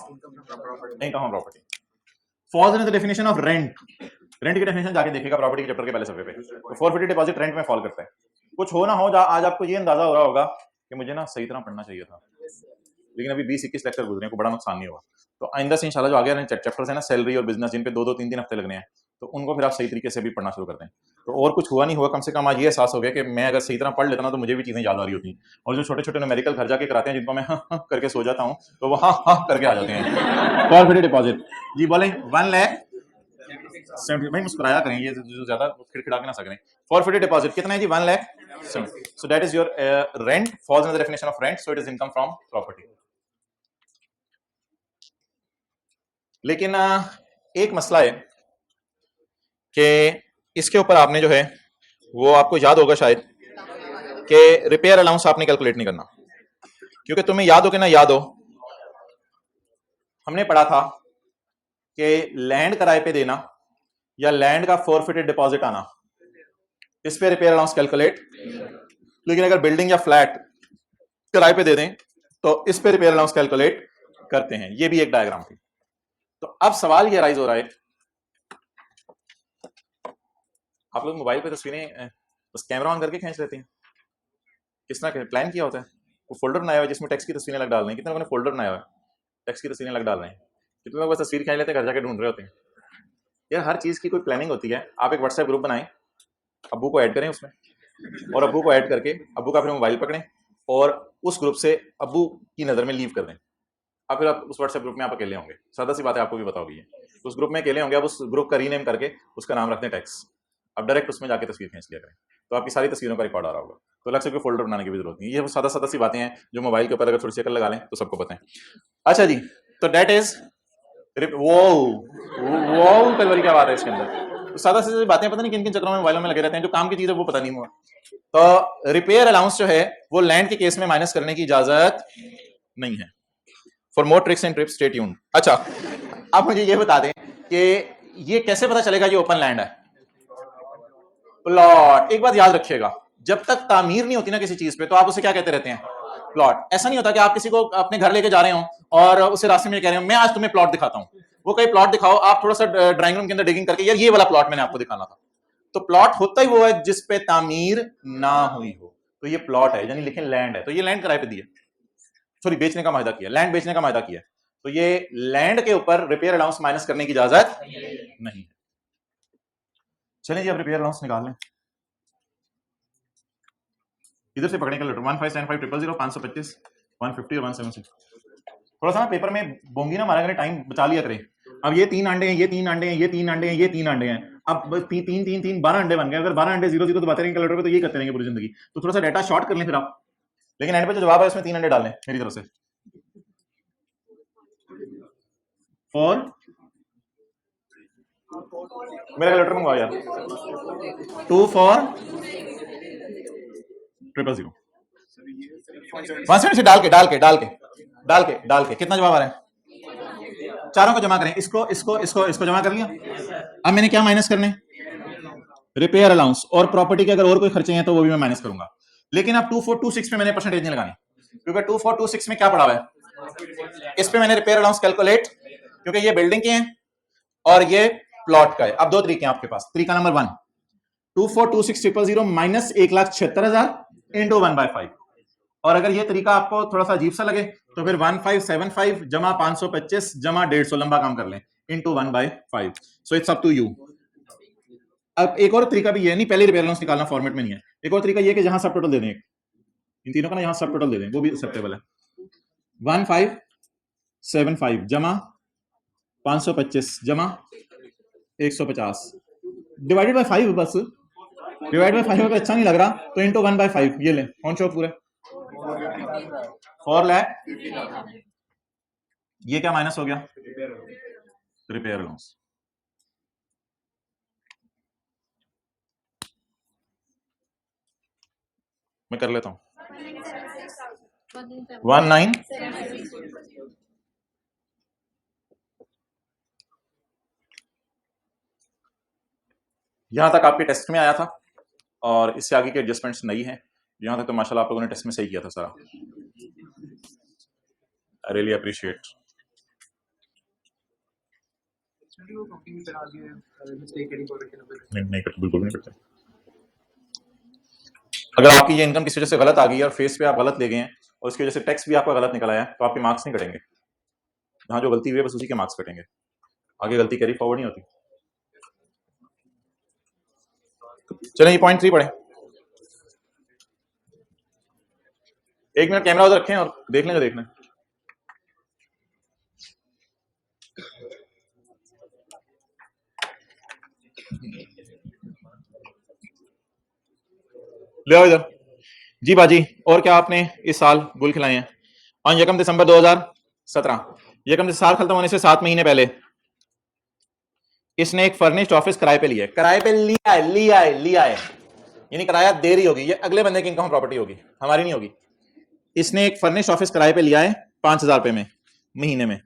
income from property, falls under the definition of rent। Rent की डेफिनेशन जाके देखिएगा प्रॉपर्टी के चैप्टर के पहले सफे पे, तो forfeited deposit रेंट में फॉल करता है। कुछ हो ना हो, आज आपको ये अंदाजा हो रहा होगा कि मुझे ना सही तरह पढ़ना चाहिए था, लेकिन अभी 20-21 लेक्चर गुजरे को बड़ा नुकसान नहीं हुआ। तो आइंदा से इंशाल्लाह जो आगे चैप्टर्स है ना, सैलरी और बिजनेस, जिन पे 2-2 3-3 हफ्ते लगने हैं, तो उनको फिर आप सही तरीके से भी पढ़ना शुरू कर दें। तो और कुछ हुआ नहीं हुआ, कम से कम आज ये एहसास हो गया कि मैं अगर सही तरह पढ़ लेता ना तो मुझे भी चीज़ें याद आ रही होती। और जो छोटे छोटे न्यूमेरिकल घर जाके कराते हैं जिनको मैं हाँ करके सो जाता हूँ, तो वो हाँ करके आ जाते हैं। फॉरफिटेड डिपॉजिट जी बोले 1,70,000। भाई मुस्कुराया करें, ये जो ज्यादा खिड़खिड़ा के ना सकें। फॉरफिटेड डिपॉजिट कितना है जी? 1,70,000। So that is your rent, falls in the definition of rent, so it is income from property. लेकिन एक मसला है कि इसके ऊपर आपने जो है वो आपको याद होगा शायद कि रिपेयर अलाउंस आपने कैलकुलेट नहीं करना, क्योंकि तुम्हें याद हो कि ना याद हो, हमने पढ़ा था कि लैंड किराए पे देना या लैंड का फोरफिटेड डिपॉजिट आना, इस पे रिपेयर अलाउंस कैलकुलेट, लेकिन अगर बिल्डिंग या फ्लैट किराए पे दे दें तो इस पे रिपेयर अलाउंस कैलकुलेट करते हैं। ये भी एक डायग्राम थी। तो अब सवाल ये राइज हो रहा है, आप लोग मोबाइल पे तस्वीरें बस कैमरा ऑन करके खींच लेते हैं, किस तरह प्लान किया होता है? वो फोल्डर बनाया हुआ है जिसमें टेक्स्ट की तस्वीरें लग डाल रहे हैं, कितने लोगों ने फोल्डर बनाया हुआ है टेक्स्ट की तस्वीरें लग डाल रहे हैं, कितने लोग बस तस्वीर खींच लेते हैं घर जाके ढूंढ रहे होते हैं? यार हर चीज की कोई प्लानिंग होती है। आप एक व्हाट्सएप ग्रुप बनाएं, अब्बू को ऐड करें उसमें, और अब्बू को ऐड करके अब्बू का फिर मोबाइल पकड़ें और उस ग्रुप से अब्बू की नज़र में लीव कर दें। अब फिर आप उस व्हाट्सएप ग्रुप में आप अकेले होंगे, सादा सी बात है, आपको भी पता होगी। उस ग्रुप में अकेले होंगे, आप उस ग्रुप का रीनेम करके उसका नाम रख दें टैक्स, अब डायरेक्ट उसमें जाके तस्वीर खींच लिया करें, तो आपकी सारी तस्वीरों का रिकॉर्ड आ रहा होगा। तो अलग से कोई फोल्डर बनाने की भी जरूरत नहीं है। ये सादा सादा सी बातें हैं जो मोबाइल के ऊपर अगर थोड़ी सी अकल लगा लें तो सबको पता है। अच्छा जी, तो डेट इज वो कई बार क्या बात है इसके अंदर, तो सादा सी बातें पता नहीं किन किन चक्रों में मोबाइलों में लगे रहते हैं, जो काम की चीज है वो पता नहीं हुआ। तो रिपेयर अलाउंस जो है वो लैंड के केस में माइनस करने की इजाजत नहीं है। For more tricks and tips stay tuned. अच्छा, आप मुझे ये बता दें कि ये कैसे पता चलेगा ये ओपन लैंड है? प्लॉट। एक बात याद रखिएगा, जब तक तामीर नहीं होती ना किसी चीज पे तो आप उसे क्या कहते रहते हैं? प्लॉट। ऐसा नहीं होता कि आप किसी को अपने घर लेके जा रहे हो और उसे रास्ते में कह रहे हो मैं आज तुम्हें प्लॉट दिखाता हूं, वो कहीं प्लॉट दिखाओ, आप थोड़ा सा ड्राइंग रूम के अंदर डिगिंग करके यार ये वाला प्लॉट मैंने आपको दिखाना था। तो प्लॉट होता ही वो है जिस पे तामीर ना हुई हो, तो ये प्लॉट है, यानी लिखें लैंड है, तो ये लैंड किराए पे दी है, सॉरी बेचने का मायदा किया, लैंड बेचने का मायदा किया, तो ये लैंड के ऊपर रिपेयर अलाउंस माइनस करने की इजाजत नहीं है। चलें जी, अब रिपेयर अलाउंस निकाल लें, इधर से पकड़ने का लेटर 1575 525 150 और 176। थोड़ा सा ना पेपर में बोंगी ना मारा करें, टाइम बचा लिया करें। अब ये 3 अंडे हैं, ये 3 अंडे हैं, ये 3 अंडे हैं, ये 3 अंडे हैं, अब 3 12 अंडे बन गए। अगर 12 अंडे 0 0 तो बातें रहेंगे कैलकुलेटर पे, तो ये करते रहेंगे पूरी जिंदगी। तो थोड़ा सा डाटा शॉर्ट कर लें फिर आप, लेकिन एंड पे जो जवाब है उसमें 3 अंडे डाल लें मेरी तरफ से। 4 मेरा कैलकुलेटर मंगवाओ यार, 2 4 0 0 1 से डाल के डाल के डाल के डाल के डाल के कितना जवाब आ रहा है? चारों को जमा करें, इसको इसको इसको इसको जमा कर लिया। अब मैंने क्या माइनस करने? रिपेयर अलाउंस और प्रॉपर्टी के अगर और कोई खर्चे हैं तो वो भी मैं माइनस करूंगा। लेकिन अब 2426 में मैंने परसेंटेज नहीं लगानी, क्योंकि 2426 में क्या पड़ा हुआ है? इस पे मैंने रिपेयर अलाउंस कैलकुलेट, क्योंकि ये बिल्डिंग के हैं और ये प्लॉट का है। अब दो तरीके हैं आपके पास। तरीका नंबर 1, 2426 माइनस 1,76,000 इंटू 1/5। और अगर ये तरीका आपको थोड़ा सा अजीब सा लगे तो फिर 1575 जमा 525 जमा 150, लंबा काम कर लें, into 1/5। So it's up to you. अब एक और तरीका भी ये नहीं, पहले रिपेयर अलाउंस निकालना फॉर्मेट में नहीं है, एक और तरीका ये कि जहां सब टोटल दे दें, इन तीनों का ना यहां सब टोटल दे दें, वो भी एक्सेप्टेबल है। 1575 जमा 525 जमा 150 डिवाइडेड बाय 5, बस डिवाइड बाय 5 अगर अच्छा नहीं लग रहा तो इंटू 1/5 ये लें, कौन शो पूरे 4 लाख। ये क्या माइनस हो गया? Repair allowance. मैं कर लेता हूं 19 यहां तक आपके टेस्ट में आया था और इससे आगे के एडजस्टमेंट्स नहीं है। यहां तक तो माशाल्लाह आप लोगों ने टेस्ट में सही किया था सारा, आई रियली अप्रिशिएट। नहीं करते, बिल्कुल नहीं करते। अगर आपकी ये इनकम किसी वजह से गलत आ गई और फेस पे आप गलत ले गए हैं और उसकी वजह से टैक्स भी आपका गलत निकल आया तो आपके मार्क्स नहीं कटेंगे। जहां जो गलती हुई है बस उसी के मार्क्स कटेंगे, आगे गलती कैरी फॉरवर्ड नहीं होती। चलें ये पॉइंट 3 पढ़ें। 1 मिनट कैमरा उधर रखें और देख लें जो देखना है। ले आओ इधर जी बाजी। और क्या आपने इस साल गुल खिलाए हैं? और 1 दिसंबर 2017, 1 दिसंबर खत्म होने से 7 महीने पहले इसने एक फर्निश्ड ऑफिस किराए पे लिया है, किराए पे लिया है, यानी किराया देरी होगी, ये अगले बंदे की इनकम प्रॉपर्टी होगी, हमारी नहीं होगी। इसने एक फर्निश ऑफिस किराए पे लिया है 5,000 रुपए में महीने में,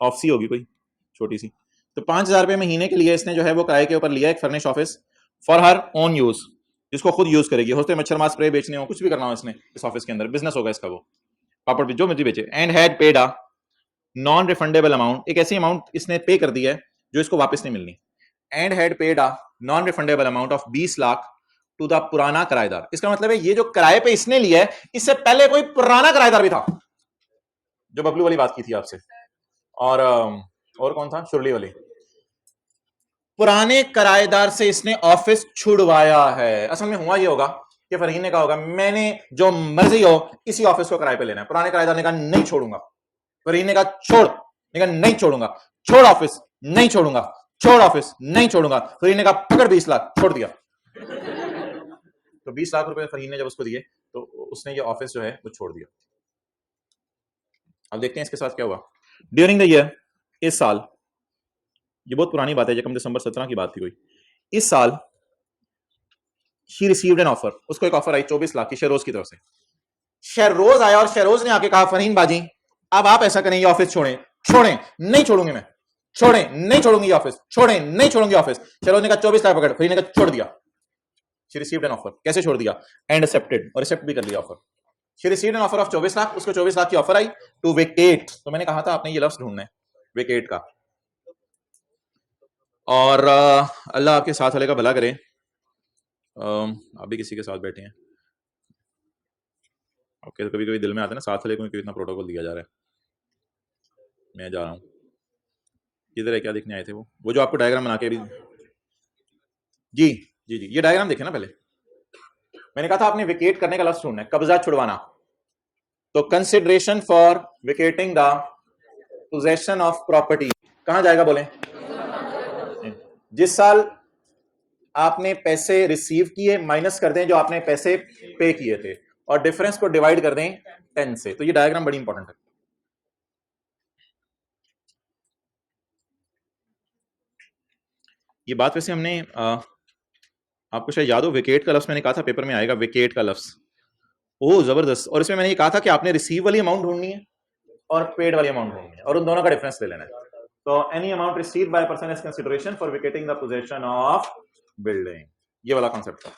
ऑफ सी होगी कोई छोटी सी, तो 5,000 रुपए महीने के लिए इसने जो है वो किराए के ऊपर लिया एक furnish office for her own use, जिसको खुद यूज करेगी, होते मच्छर मार स्प्रे बेचने हो, कुछ भी करना हो इसने इस ऑफिस के अंदर, बिजनेस होगा इसका, वो पापड़ भी जो मर्जी बेचे। And had paid a non refundable amount, एक ऐसी अमाउंट इसने पे कर दी है जो इसको वापस नहीं मिलनी। And had paid a non refundable amount of 20 lakh to the पुराना किराएदार। इसका मतलब है ये जो किराए पे इसने लिया है इससे पहले कोई पुराना किराएदार भी था, जो बबलू वाली बात की थी आपसे, और कौन था, शुरली वाली, पुराने किराएदार से इसने ऑफिस छुड़वाया है। असल में हुआ ये होगा कि फरहीन ने कहा होगा मैंने जो मर्जी हो इसी ऑफिस को किराए पे लेना है, पुराने किराएदार ने कहा नहीं छोड़ूंगा, फरहीन ने कहा छोड़, ने कहा नहीं छोड़ूंगा, छोड़ ऑफिस, नहीं छोड़ूंगा, छोड़ ऑफिस, नहीं छोड़ूंगा, फरहीन ने कहा पकड़ 20 लाख, छोड़ दिया। तो 20 लाख रुपए फरहीन ने जब उसको दिए तो उसने ये ऑफिस जो है वो छोड़ दिया। अब देखते हैं इसके साथ क्या हुआ। ड्यूरिंग द ईयर, इस साल, ये बहुत पुरानी बात है, यकम दिसंबर 17 की बात थी कोई, इस साल शी रिसीव्ड एन ऑफर, उसको एक ऑफर आई 24 लाख की शहरोज की तरफ से। शहरोज आया और शहरोज ने आके कहा फरहीन बाजी अब आप ऐसा करें ये ऑफिस छोड़ें, छोड़ें, नहीं छोड़ूंगी मैं, छोड़ें, नहीं छोड़ूंगी ये ऑफिस, छोड़ें, नहीं छोड़ूंगी ऑफिस। शहरोज ने कहा 24 लाख पकड़, फरहीन ने कहा छोड़ दिया। शी रिसीव्ड एन ऑफर, कैसे छोड़ दिया, एंड एक्सेप्टेड, और एक्सेप्ट भी कर लिया offer. She received an offer of 24 lakh, उसको 24 लाख की ऑफर आई टू वेकेट, तो मैंने कहा था आपने ये लफ्ज ढूंढना है वेकेट का, और अल्लाह आपके साथ वाले का भला करे, आप भी किसी के साथ बैठे हैं, ओके, तो कभी कभी दिल में आता है ना साथ वाले को क्यों इतना प्रोटोकॉल दिया जा रहा है। मैं जा रहा हूँ, किधर है, क्या देखने आए थे वो जो आपको डायग्राम बना के अभी, जी जी जी, ये डायग्राम देखे ना पहले, मैंने कहा था आपने विकेट करने का लफ्ज ढूंढना है, कब्जा छुड़वाना, तो consideration for vacating the possession of property कहां जाएगा बोले, जिस साल आपने पैसे रिसीव किए माइनस कर दें जो आपने पैसे पे किए थे, और डिफरेंस को डिवाइड कर दें 10 से। तो ये डायग्राम बड़ी इंपॉर्टेंट है। ये बात वैसे हमने आपको शायद याद हो, विकेट का लफ्ज मैंने कहा था पेपर में आएगा, विकेट का लफ्ज, ओ जबरदस्त। और इसमें मैंने ये कहा था कि आपने रिसीव वाली अमाउंट ढूंढनी है और पेड वाली अमाउंट ढूंढनी है, और उन दोनों का डिफरेंस ले लेना है। तो any amount received by person is consideration for vacating the possession of building, ये वाला कॉन्सेप्ट था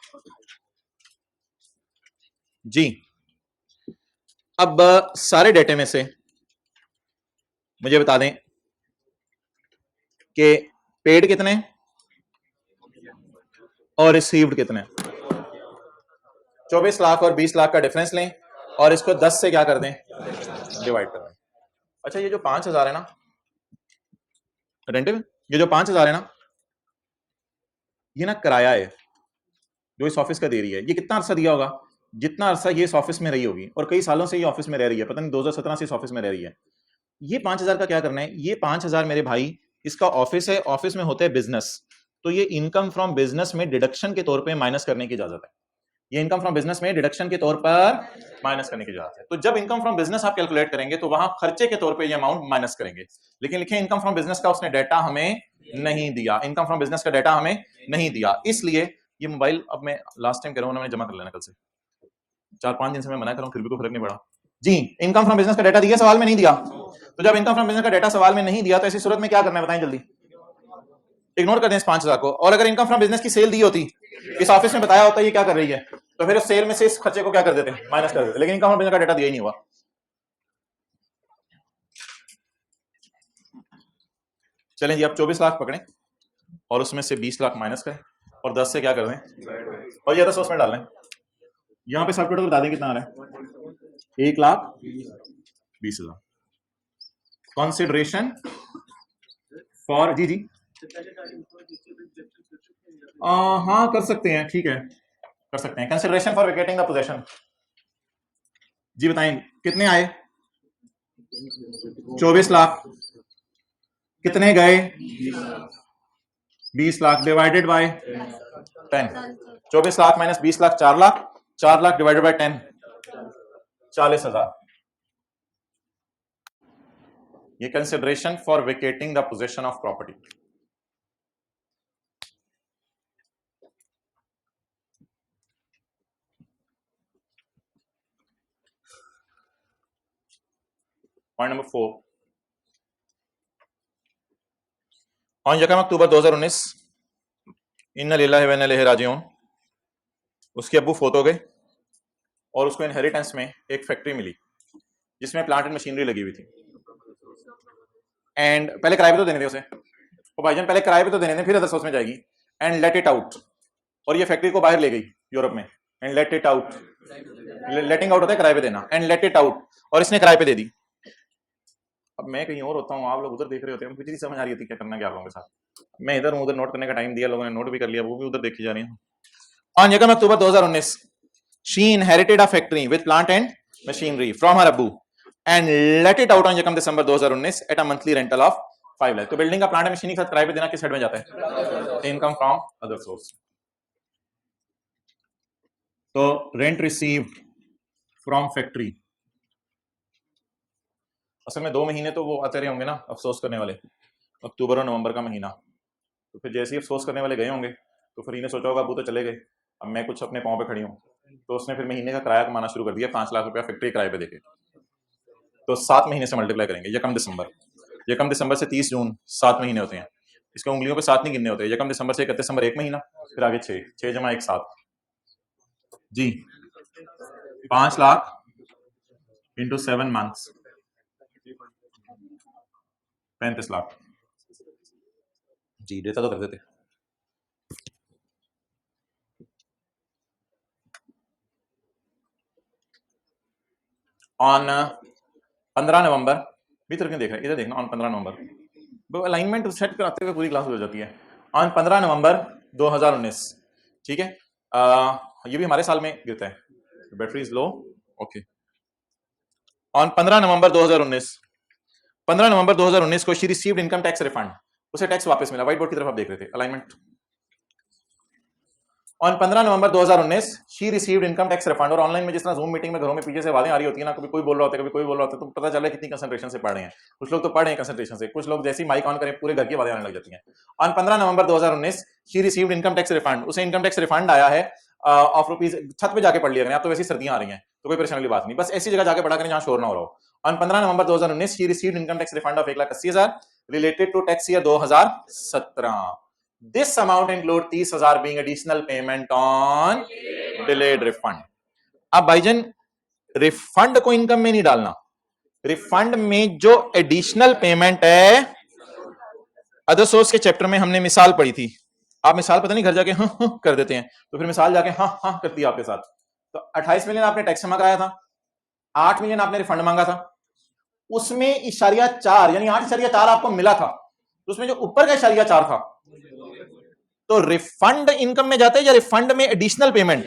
जी। अब सारे डेटे में से मुझे बता दें कि पेड कितने और रिसीव्ड कितने, 24 लाख और 20 लाख का डिफरेंस लें और इसको 10 से क्या कर दें, डिवाइड कर दें। अच्छा, ये जो 5,000 है ना रेंट में, ये जो 5,000 है ना, ये ना किराया है जो इस ऑफिस का दे रही है। ये कितना अरसा दिया होगा, जितना अरसा ये इस ऑफिस में रही होगी, और कई सालों से ये ऑफिस में रह रही है, पता नहीं 2017 से इस ऑफिस में रह रही है। ये 5,000 का क्या करना है, ये 5,000 मेरे भाई इसका ऑफिस है, ऑफिस में होते हैं बिजनेस, तो ये इनकम फ्रॉम बिजनेस में डिडक्शन के तौर पे माइनस करने की इजाजत है। ये इनकम फ्रॉम बिजनेस में डिडक्शन के तौर पर माइनस करने की इजाजत है। तो जब इनकम फ्रॉम बिजनेस आप कैलकुलेट करेंगे तो वहां खर्चे के तौर पे ये अमाउंट माइनस करेंगे, लेकिन लिखे इनकम फ्रॉम बिजनेस का उसने डाटा हमें नहीं दिया, इनकम फ्रॉम बिजनेस का डाटा हमें नहीं दिया, इसलिए ये मोबाइल अब मैं लास्ट टाइम कह रहा हूं, मैंने जमा कर लेना कल से, 4-5 दिन से मैं मना कर रहा हूं, फिर भी कोई फर्क नहीं पड़ा जी। इनकम फ्रॉम बिजनेस का डाटा दिया, सवाल में नहीं दिया, तो जब इनकम फ्रॉम बिजनेस का डाटा सवाल में नहीं दिया तो ऐसी सूरत में क्या करना है बताएं जल्दी, इग्नोर कर दें इस 5,000 को। और अगर इनकम फ्रॉम बिजनेस की सेल दी होती, इस ऑफिस में बताया होता ये क्या कर रही है, तो फिर उस सेल में से इस खर्चे को क्या कर देते, माइनस कर देते, लेकिन इनकम फ्रॉम बिजनेस का डाटा दिया ही नहीं हुआ। चलें जी, अब 24 लाख पकड़ें और उसमें से 20 लाख माइनस करें और 10 से क्या कर दें, और ये 10 उसमें डाल लें। यहां पे सब टोटल बता दें कितना आ रहा है, 1,20,000। कंसिडरेशन फॉर, जी जी हाँ कर सकते हैं, ठीक है कर सकते हैं। Consideration for vacating the possession, जी बताएं कितने आए, 24 लाख, कितने गए, 20 lakh divided by 10, 24 lakh minus 20 lakh 4 lakh, 4 lakh divided by 10 40,000। ये consideration for vacating the possession of property. Point number 4, on यकम अक्टूबर 2019 इन्ना लिल्लाहि व इन्ना इलैहि राजिऊन, उसके अब्बू फोत हो गए और उसको इनहेरिटेंस में एक फैक्ट्री मिली जिसमें प्लांट एंड मशीनरी लगी हुई थी। एंड पहले किराए पे तो देने थे उसे, तो भाईजान पहले किराए पे तो देने थे, फिर अदर सोर्स में जाएगी। एंड लेट इट आउट, और ये फैक्ट्री को बाहर ले गई यूरोप में। And let it out, letting out होता है किराए पे देना। एंड लेट इट आउट, और इसने किराए पे दे दी। अब मैं कहीं और होता हूँ, आप लोग उधर देख रहे होते हैं, मुझे नहीं समझ आ रही थी क्या करना क्या लोगों के साथ। मैं इधर हूँ, उधर नोट करने का टाइम दिया, लोगों ने नोट भी कर लिया, वो भी उधर देखी जा रही है। ऑन यकम October 2019 she inherited a factory with plant and machinery from her अब्बू and let it out on यकम December 2019 at a monthly rental of 5 lakh. तो बिल्डिंग का प्लांट एंड मशीनरी के साथ किराए पे देना किस हेड में जाता है? Income from other source. तो रेंट रिसीव्ड फ्रॉम फैक्ट्री, असल में 2 महीने तो वो आते रहे होंगे ना अफसोस करने वाले, अक्टूबर और नवंबर का महीना। तो फिर जैसे ही अफसोस करने वाले गए होंगे तो फिर इन्हें सोचा होगा अबू तो चले गए, अब मैं कुछ अपने पाँव पे खड़ी हूँ। तो उसने फिर महीने का किराया कमाना शुरू कर दिया, 5 लाख रुपया फैक्ट्री किराए पे देके। तो 7 महीने से मल्टीप्लाई करेंगे, यकम दिसंबर से 30 जून 7 महीने होते हैं। इसके उंगलियों पे 7 नहीं गिनने होते। यकम दिसंबर से 31 दिसंबर 1 महीना, फिर आगे 6 जमा 1 7 जी, 5 लाख इंटू 7 मंथ्स 35 लाख जी। देता तो कर देते। ऑन 15 नवंबर भी तरह देख रहे हैं, इधर देखना। ऑन 15 नवंबर, अलाइनमेंट सेट कराते हुए पूरी क्लास हो जाती है। ऑन 15 नवंबर 2019, ठीक है, ये भी हमारे साल में गिरता है, battery is low, okay. On 15 November 2019 को she received income tax refund, उसे टैक्स वापस मिला। व्हाइट बोर्ड की तरफ आप देख रहे थे, alignment. On 15 November 2019 she received income tax refund. और ऑनलाइन में जिस तरह जूम मीटिंग में घरों में पीछे से आवाजें आ रही होती है ना, कभी कोई बोल रहा होता है, कभी कोई बोल रहा होता है, तो पता चला कितनी कंसंट्रेशन से पढ़ रहे हैं। कुछ लोग तो पढ़ रहे हैं कंसंट्रेशन से, कुछ लोग जैसे ही माइक ऑन करें पूरे घर की आवाजें आने लग जाती हैं। On 15 November 2019 she received income tax refund, उसे इनकम टैक्स रिफंड आया है ऑफ रुपीज। छत पे जाके पढ़ लिया करें, आप तो वैसी सर्दियां आ रही हैं तो कोई परेशानी वाली बात नहीं, बस ऐसी जगह जाके पढ़ा करें जहां शोर ना हो रहा हो। On 15 November 2019 she received income tax refund of 1,80,000 related to tax year 2017। This amount include 30,000 being additional payment on delayed refund. अब भाईजन रिफंड को इनकम में नहीं डालना, रिफंड में जो एडिशनल पेमेंट है, अदर सोर्स के चैप्टर में हमने मिसाल पढ़ी थी। आप मिसाल पता नहीं घर जाके हाँ हाँ कर देते हैं, तो फिर मिसाल जाके हाँ हाँ करती है आपके साथ। तो 28 मिलियन आपने टैक्स जमा कराया था, 8 मिलियन आपने रिफंड मांगा था, उसमें इशारिया 4 यानी 8.4 आपको मिला था, तो उसमें जो ऊपर का इशारिया 4 था, तो रिफंड इनकम में जाता है या रिफंड में additional payment?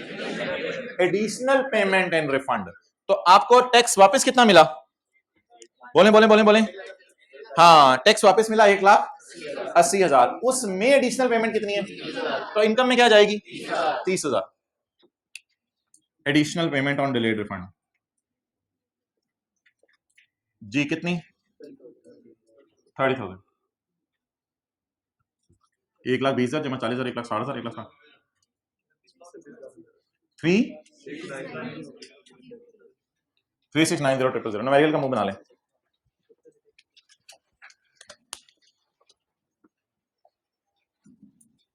Additional payment and refund. तो आपको टैक्स वापस कितना मिला? बोले बोले बोले बोले। हाँ, टैक्स वापस मिला 1,80,000। उसमें एडिशनल पेमेंट कितनी है? तो इनकम में क्या जाएगी? 30,000 additional payment on delayed refund. जी कितनी? 30,000। 1,20,000 जमा 40,000, 1,60,000, 1,60,000, 3,690,000। न्यूमेरिकल का मुंह बना लें।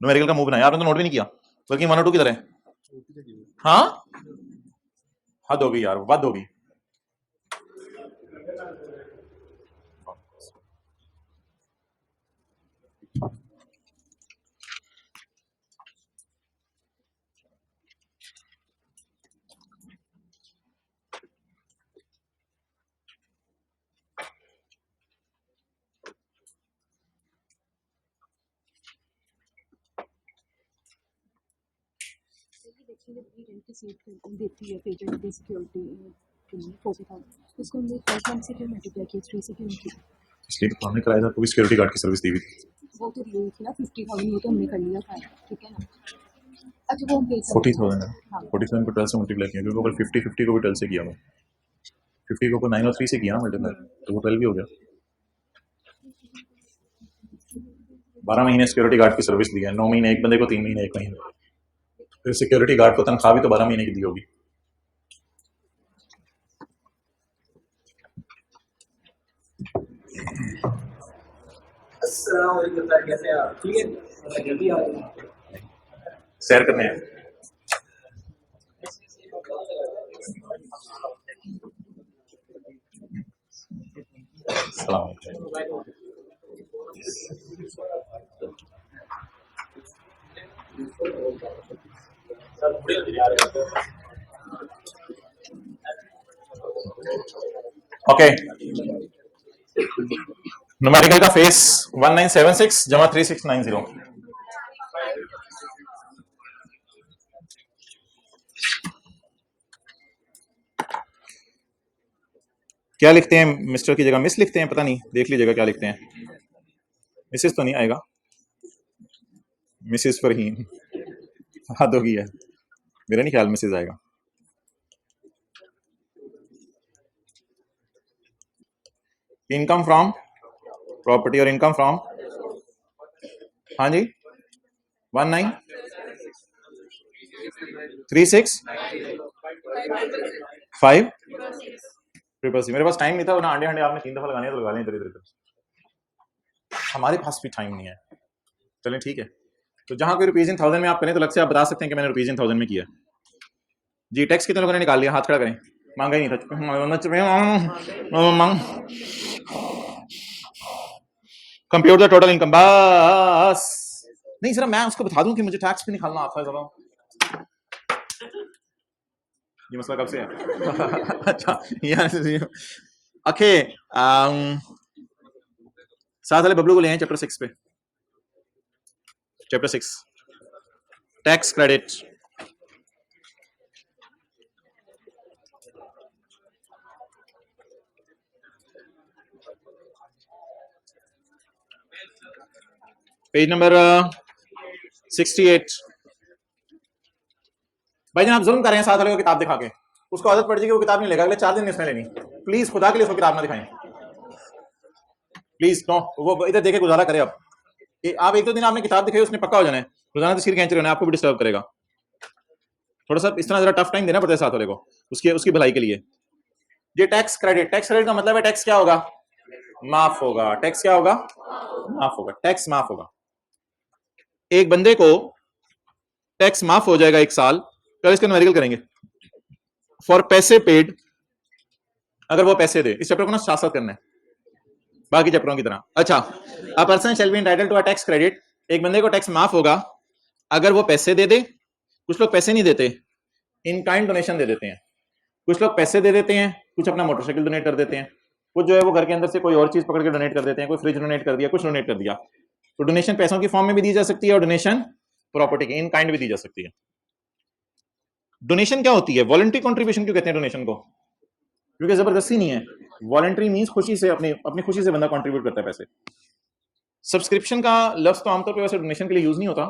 न्यूमेरिकल का मुंह बनाया आपने, तो नोट भी नहीं किया, बल्कि 1 और 2 की तरह। हाँ, हद होगी यार, वद होगी। देती है पेटेंट की सिक्योरिटी के लिए 40,000, उसको हमने 12 मंथ से क्यों मल्टीप्लाई किया 3 से क्यों किया? इसलिए तो हमने कराया था, तो भी सिक्योरिटी गार्ड की सर्विस दी हुई थी। वो तो लिए थी ना 50,000, वो तो हमने कर लिया था, ठीक है ना। अच्छा वो हम पे 40,000 है, हाँ 47 को 12 से मल्टीप्लाई किया, क्योंकि ऊपर 50 को भी 12 से किया हुआ, 50 को 9 और 3 से किया ना मल्टीप्लाई, तो वो 12 भी हो गया। 12 महीने सिक्योरिटी गार्ड की सर्विस दी है, 9 महीने एक बंदे को, 3 महीने एक महीने, फिर सिक्योरिटी गार्ड को तनख्वाह भी तो 12 महीने की दी होगी। शेयर करने हैं। सलाम। ओके, न्यूमेरिकल का फेस 1976 जमा 3690। क्या लिखते हैं मिस्टर की जगह मिस लिखते हैं, पता नहीं, देख लीजिएगा क्या लिखते हैं। मिसेस तो नहीं आएगा, मिसेस फरहीन हद होगी है, मेरा नहीं ख्याल मिसेस आएगा। इनकम फ्रॉम प्रॉपर्टी और इनकम फ्रॉम, हाँ जी, 1936 ट्रिपल सी। मेरे पास टाइम नहीं था, ना अंडे अंडे आपने 3 दफा लगाने तो लगा लें इधर इधर। हमारे पास भी टाइम नहीं है। चलें ठीक है, तो जहां कोई रुपीज इन थाउजेंड में आप करें तो लग से आप बता सकते हैं कि मैंने रुपीज इन थाउजेंड में किया जी। टैक्स कितने लोगों ने निकाल लिया, हाथ खड़ा करें। मांगा ही नहीं था, कंप्यूट द टोटल इनकम। बस नहीं सर, मैं उसको बता दूं कि मुझे टैक्स भी निकालना आता है जरा। ये मसला कब से है? अच्छा ओके, साथ वाले बबलू को ले आए चैप्टर 6 पे। Chapter 6 tax credit. Page number 68। भाई जनाब जुल्म कर रहे हैं साथ वाले को किताब दिखा के, उसको आदत पड़ जाएगी वो किताब नहीं लेगा, अगले 4 दिन इसने लेनी। प्लीज खुदा के लिए उसको किताब ना दिखाएं प्लीज। नो, वो इधर देखे गुजारा करे। अब आप एक दो दिन आपने किताब दिखाई, उसने पक्का हो जाना है, रोजाना तस्वीर खींच रहे हो, आपको भी डिस्टर्ब करेगा। थोड़ा सा इस तरह जरा टफ टाइम देना पड़ता है साथ वाले को, उसकी भलाई के लिए। ये टैक्स क्रेडिट, टैक्स क्रेडिट का मतलब है टैक्स क्या होगा, माफ होगा। टैक्स क्या होगा, माफ होगा। टैक्स माफ होगा। एक बंदे को टैक्स माफ हो जाएगा 1 साल, कल इसका न्यूमेरिकल करेंगे। फॉर पैसे पेड, अगर वो पैसे दे। इस चैप्टर को ना साथ साथ करना है बाकी चैप्टरों की तरह। अच्छा, a person shall be entitled to a tax credit, एक बंदे को टैक्स माफ होगा अगर वो पैसे दे दे। कुछ लोग पैसे नहीं देते, इन काइंड डोनेशन दे देते हैं। कुछ लोग पैसे दे देते हैं, कुछ अपना मोटरसाइकिल डोनेट कर देते हैं, कुछ जो है वो घर के अंदर से कोई और चीज पकड़ के डोनेट कर देते हैं, कोई फ्रिज डोनेट कर दिया, कुछ डोनेट कर दिया। तो डोनेशन पैसों की फॉर्म में भी दी जा सकती है और डोनेशन प्रॉपर्टी की इन काइंड भी दी जा सकती है। डोनेशन क्या होती है, वॉलंटरी कंट्रीब्यूशन क्यों कहते हैं डोनेशन को, क्योंकि जबरदस्ती नहीं है। वॉलंटरी मींस खुशी से, अपनी खुशी से बंदा कंट्रीब्यूट करता है पैसे। सब्सक्रिप्शन का लफ्ज तो आमतौर पे वैसे डोनेशन के लिए यूज नहीं होता।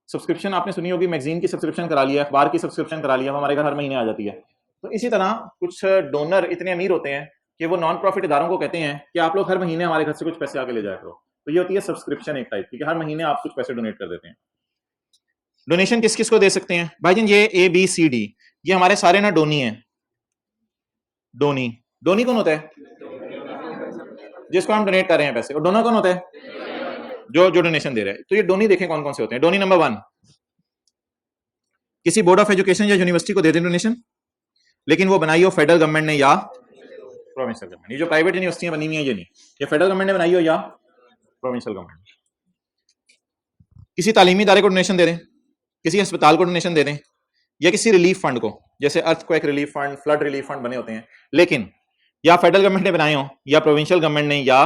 सब्सक्रिप्शन आपने सुनी होगी, मैगजीन की सब्सक्रिप्शन करा लिया, अखबार की सब्सक्रिप्शन करा लिया, हमारे घर हर महीने आ जाती है। तो इसी तरह कुछ डोनर इतने अमीर होते हैं कि वो नॉन प्रॉफिट इदारों को कहते हैं कि आप लोग हर महीने हमारे घर से कुछ पैसे आके ले जाया करो। तो ये होती है सब्सक्रिप्शन एक टाइप की, हर महीने आप कुछ पैसे डोनेट कर देते हैं। डोनेशन किस किस को दे सकते हैं भाईजान, ये ABCD, ये हमारे सारे ना डोनी हैं। डोनी, डोनी कौन होता है, जिसको हम डोनेट कर रहे हैं पैसे, और डोनर कौन होता है, जो डोनेशन दे रहा है। तो ये डोनी देखें कौन कौन से होते हैं। डोनी नंबर 1, किसी बोर्ड ऑफ एजुकेशन या यूनिवर्सिटी को दे दें डोनेशन, लेकिन वो बनाई हो फेडरल गवर्नमेंट ने या प्रोविंशियल गवर्नमेंट। ये जो प्राइवेट यूनिवर्सिटियां बनी हुई हैं ये नहीं, ये फेडरल गवर्नमेंट ने बनाई हो या प्रोविंशियल गवर्नमेंट। किसी तालीमी इदारे को डोनेशन दे दें, किसी अस्पताल को डोनेशन दे दें, या किसी रिलीफ फंड को, जैसे earthquake relief fund, flood relief fund बने होते हैं, लेकिन या फेडरल गवर्नमेंट ने बनाए हो या प्रोविंशियल गवर्नमेंट ने या।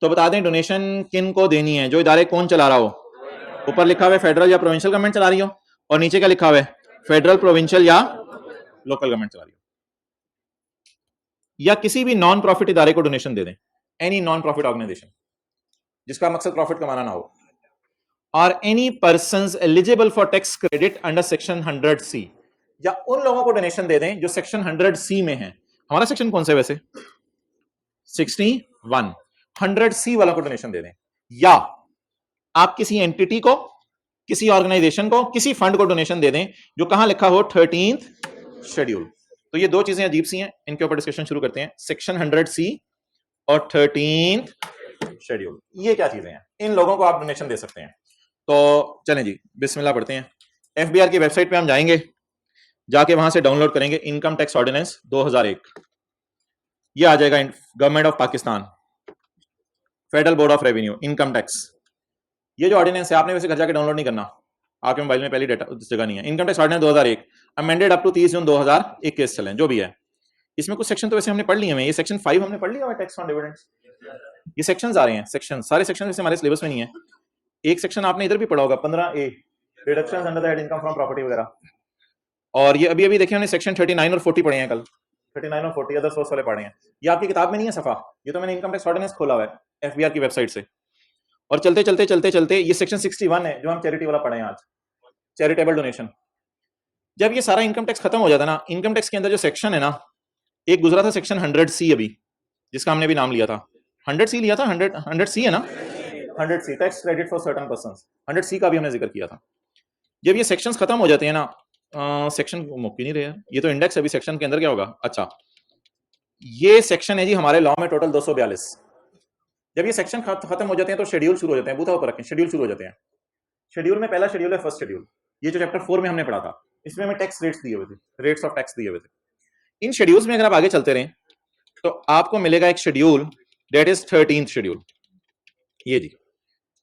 तो बता दें डोनेशन किन को देनी है, जो इदारे कौन चला रहा हो। ऊपर लिखा हुआ है फेडरल या प्रोविंशियल गवर्नमेंट चला रही हो, और नीचे क्या लिखा हुआ है, फेडरल, प्रोविंशियल या लोकल गवर्नमेंट चला रही हो। या किसी भी नॉन प्रॉफिट इदारे को डोनेशन दे दें, एनी नॉन प्रॉफिट ऑर्गेनाइजेशन जिसका मकसद प्रॉफिट कमाना ना हो। और any persons eligible for tax credit under section 100C, या उन लोगों को डोनेशन दे दें जो सेक्शन 100C में है। हमारा सेक्शन कौन सा है वैसे, 61। 100C वाला को डोनेशन दे दें, या आप किसी एंटिटी को, किसी ऑर्गेनाइजेशन को, किसी फंड को डोनेशन दे दें जो कहां लिखा हो 13th शेड्यूल। तो ये दो चीजें अजीब सी हैं, इनके ऊपर डिस्कशन शुरू करते हैं। सेक्शन 100C और 13th शेड्यूल। ये क्या चीजें हैं, इन लोगों को आप डोनेशन दे सकते हैं। तो चलें जी बिस्मिल्लाह पढ़ते हैं। एफबीआर की वेबसाइट पे हम जाएंगे, जाके वहां से डाउनलोड करेंगे इनकम टैक्स ऑर्डिनेंस 2001। ये आ जाएगा government of Pakistan, federal board of revenue, income tax. ये जो ऑर्डिनेंस है आपने वैसे घर जाके डाउनलोड नहीं करना, आपके मोबाइल में पहली डेटा जगह नहीं है। Income tax ordinance 2001 amended up to 30 June 2021 चलें जो भी है। इसमें कुछ सेक्शन तो वैसे हमने पढ़ लिए हैं, ये सेक्शन 5 हमने पढ़ लिया हुआ टैक्स ऑन डिविडेंड्स। ये सेक्शंस आ रहे हैं, सेक्शन सारे सेक्शन वैसे हमारे सिलेबस में नहीं है। एक सेक्शन आपने इधर भी पढ़ा होगा 15A reductions under the head income from property वगैरह। और ये अभी देखिए हमने सेक्शन 39 और 40 पढ़े हैं कल, 39 और 40 अदर सोर्स वाले पढ़े हैं। ये आपकी किताब में नहीं है सफा, ये तो मैंने इनकम टैक्स ऑर्डिनेंस खोला हुआ है एफबीआर की वेबसाइट से। और चलते चलते चलते चलते ये सेक्शन 61 है जो हम चैरिटी वाला पढ़े हैं आज, चैरिटेबल डोनेशन। जब ये सारा इनकम टैक्स खत्म हो जाता है ना, इनकम टैक्स के अंदर जो सेक्शन है ना, एक गुजरा था सेक्शन 100C अभी, जिसका हमने भी नाम लिया था 100C लिया था, 100C है ना, 100C tax credit for certain persons, 100C का भी हमने जिक्र किया था। जब ये सेक्शंस खत्म हो जाते हैं ना, सेक्शन मौके नहीं रहे, ये तो इंडेक्स अभी सेक्शन के अंदर क्या होगा। अच्छा ये सेक्शन है जी हमारे लॉ में टोटल 242। जब ये सेक्शन खत्म हो जाते हैं तो शेड्यूल शुरू हो जाते हैं, बूथा ऊपर रखें, शेड्यूल शुरू हो जाते हैं। शेड्यूल में पहला शेड्यूल है फर्स्ट शेड्यूल, ये जो चैप्टर 4 में हमने पढ़ा था, इसमें हमें टैक्स रेट्स दिए हुए थे, रेट्स ऑफ टैक्स दिए हुए थे। इन शेड्यूल्स में अगर आप आगे चलते रहें तो आपको मिलेगा एक schedule that is 13th schedule. ये जी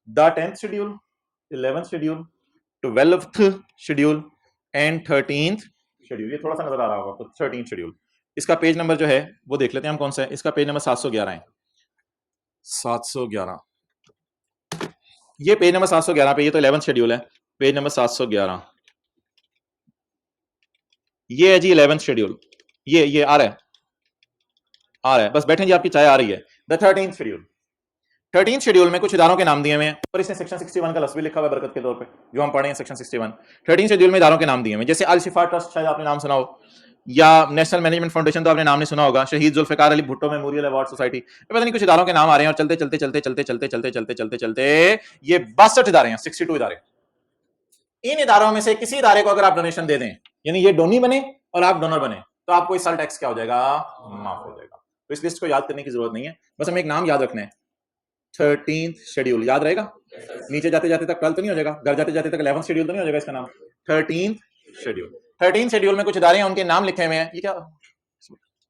the 10th schedule, 11th schedule, 12th schedule and 13th schedule. ये थोड़ा सा नजर आ रहा होगा तो 13th शेड्यूल। इसका पेज नंबर जो है वो देख लेते हैं हम कौन सा है। इसका पेज नंबर 711 है, 711। ये पेज नंबर 711 पे, ये तो 11th शेड्यूल है, पेज नंबर 711। ये है जी 11th शेड्यूल, ये आ रहा है, बस बैठे जी, आपकी चाय आ रही है। The 13th schedule, 13th schedule में कुछ इदारों के नाम दिए हुए हैं और इसमें सेक्शन 61 का लफ्ज़ भी लिखा हुआ है बरकत के तौर पे, जो हम पढ़े हैं सेक्शन 61। 13th शेड्यूल में इदारों के नाम दिए हुए हैं, जैसे अल शिफा ट्रस्ट, शायद आपने नाम सुना हो, या नेशनल मैनेजमेंट फाउंडेशन तो आपने नाम नहीं सुना होगा, Shaheed Zulfikar Ali Bhutto memorial award society, पता नहीं कुछ इदारों के नाम आ रहे हैं। और चलते चलते चलते चलते चलते चलते चलते चलते चलते ये 62 इदारे हैं, 62 इदारे। इन इदारों में से किसी इदारे को अगर आप डोनेशन दे दें, यानी ये डोनी बने और आप डोनर बने, तो आपको इस साल टैक्स क्या हो जाएगा, माफ हो जाएगा। तो इस लिस्ट को याद करने की जरूरत नहीं है, बस हमें एक नाम याद रखना है, 13th शेड्यूल याद रहेगा। नीचे जाते जाते तक 12 तो नहीं हो जाएगा, घर जाते जाते तक 11th शेड्यूल तो नहीं हो जाएगा इसका नाम, 13th शेड्यूल। 13th शेड्यूल में कुछ इदारे हैं उनके नाम लिखे हुए हैं, ये क्या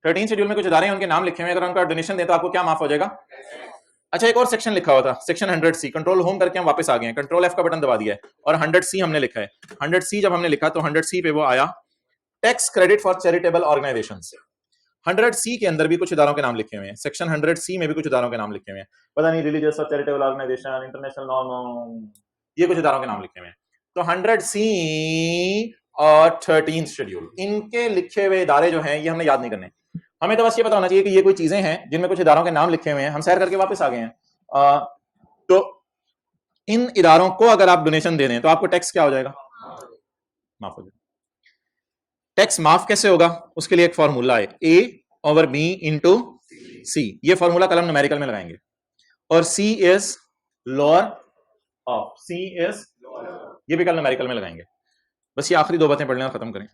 13th शेड्यूल में कुछ इदारे हैं उनके नाम लिखे हुए हैं, अगर उनका डोनेशन दे तो आपको क्या माफ हो जाएगा। अच्छा एक और सेक्शन लिखा हुआ था, सेक्शन 100C, कंट्रोल होम करके हम वापस आ गए हैं, कंट्रोल F का बटन दबा दिया है और 100C हमने लिखा है। 100C जब हमने लिखा तो 100C पे वो आया tax credit for charitable organisations. 100C के अंदर भी कुछ इदारों के नाम लिखे हुए हैं, सेक्शन 100C में भी कुछ इदारों के नाम लिखे हुए हैं, पता नहीं रिलीजियस और चैरिटेबल ऑर्गेनाइजेशन, इंटरनेशनल नॉर्म, ये कुछ इदारों के नाम लिखे हुए हैं। तो 100C और 13th शेड्यूल, इनके लिखे हुए इदारे जो हैं ये हमने याद नहीं करने, हमें तो बस ये पता होना चाहिए कि ये कोई चीजें हैं जिनमें कुछ इदारों के नाम लिखे हुए हैं। हम सैर करके वापस आ गए हैं। तो इन इदारों को अगर आप डोनेशन दे दें तो आपको टैक्स क्या हो जाएगा, माफ हो जाएगा। टैक्स माफ कैसे होगा, उसके लिए एक फॉर्मूला है, A/B इंटू C। ये फॉर्मूला कलम न्यूमेरिकल में लगाएंगे और C is lower of, C is, ये भी कल न्यूमेरिकल में लगाएंगे। बस ये आखिरी दो बातें पढ़ लें और खत्म करें।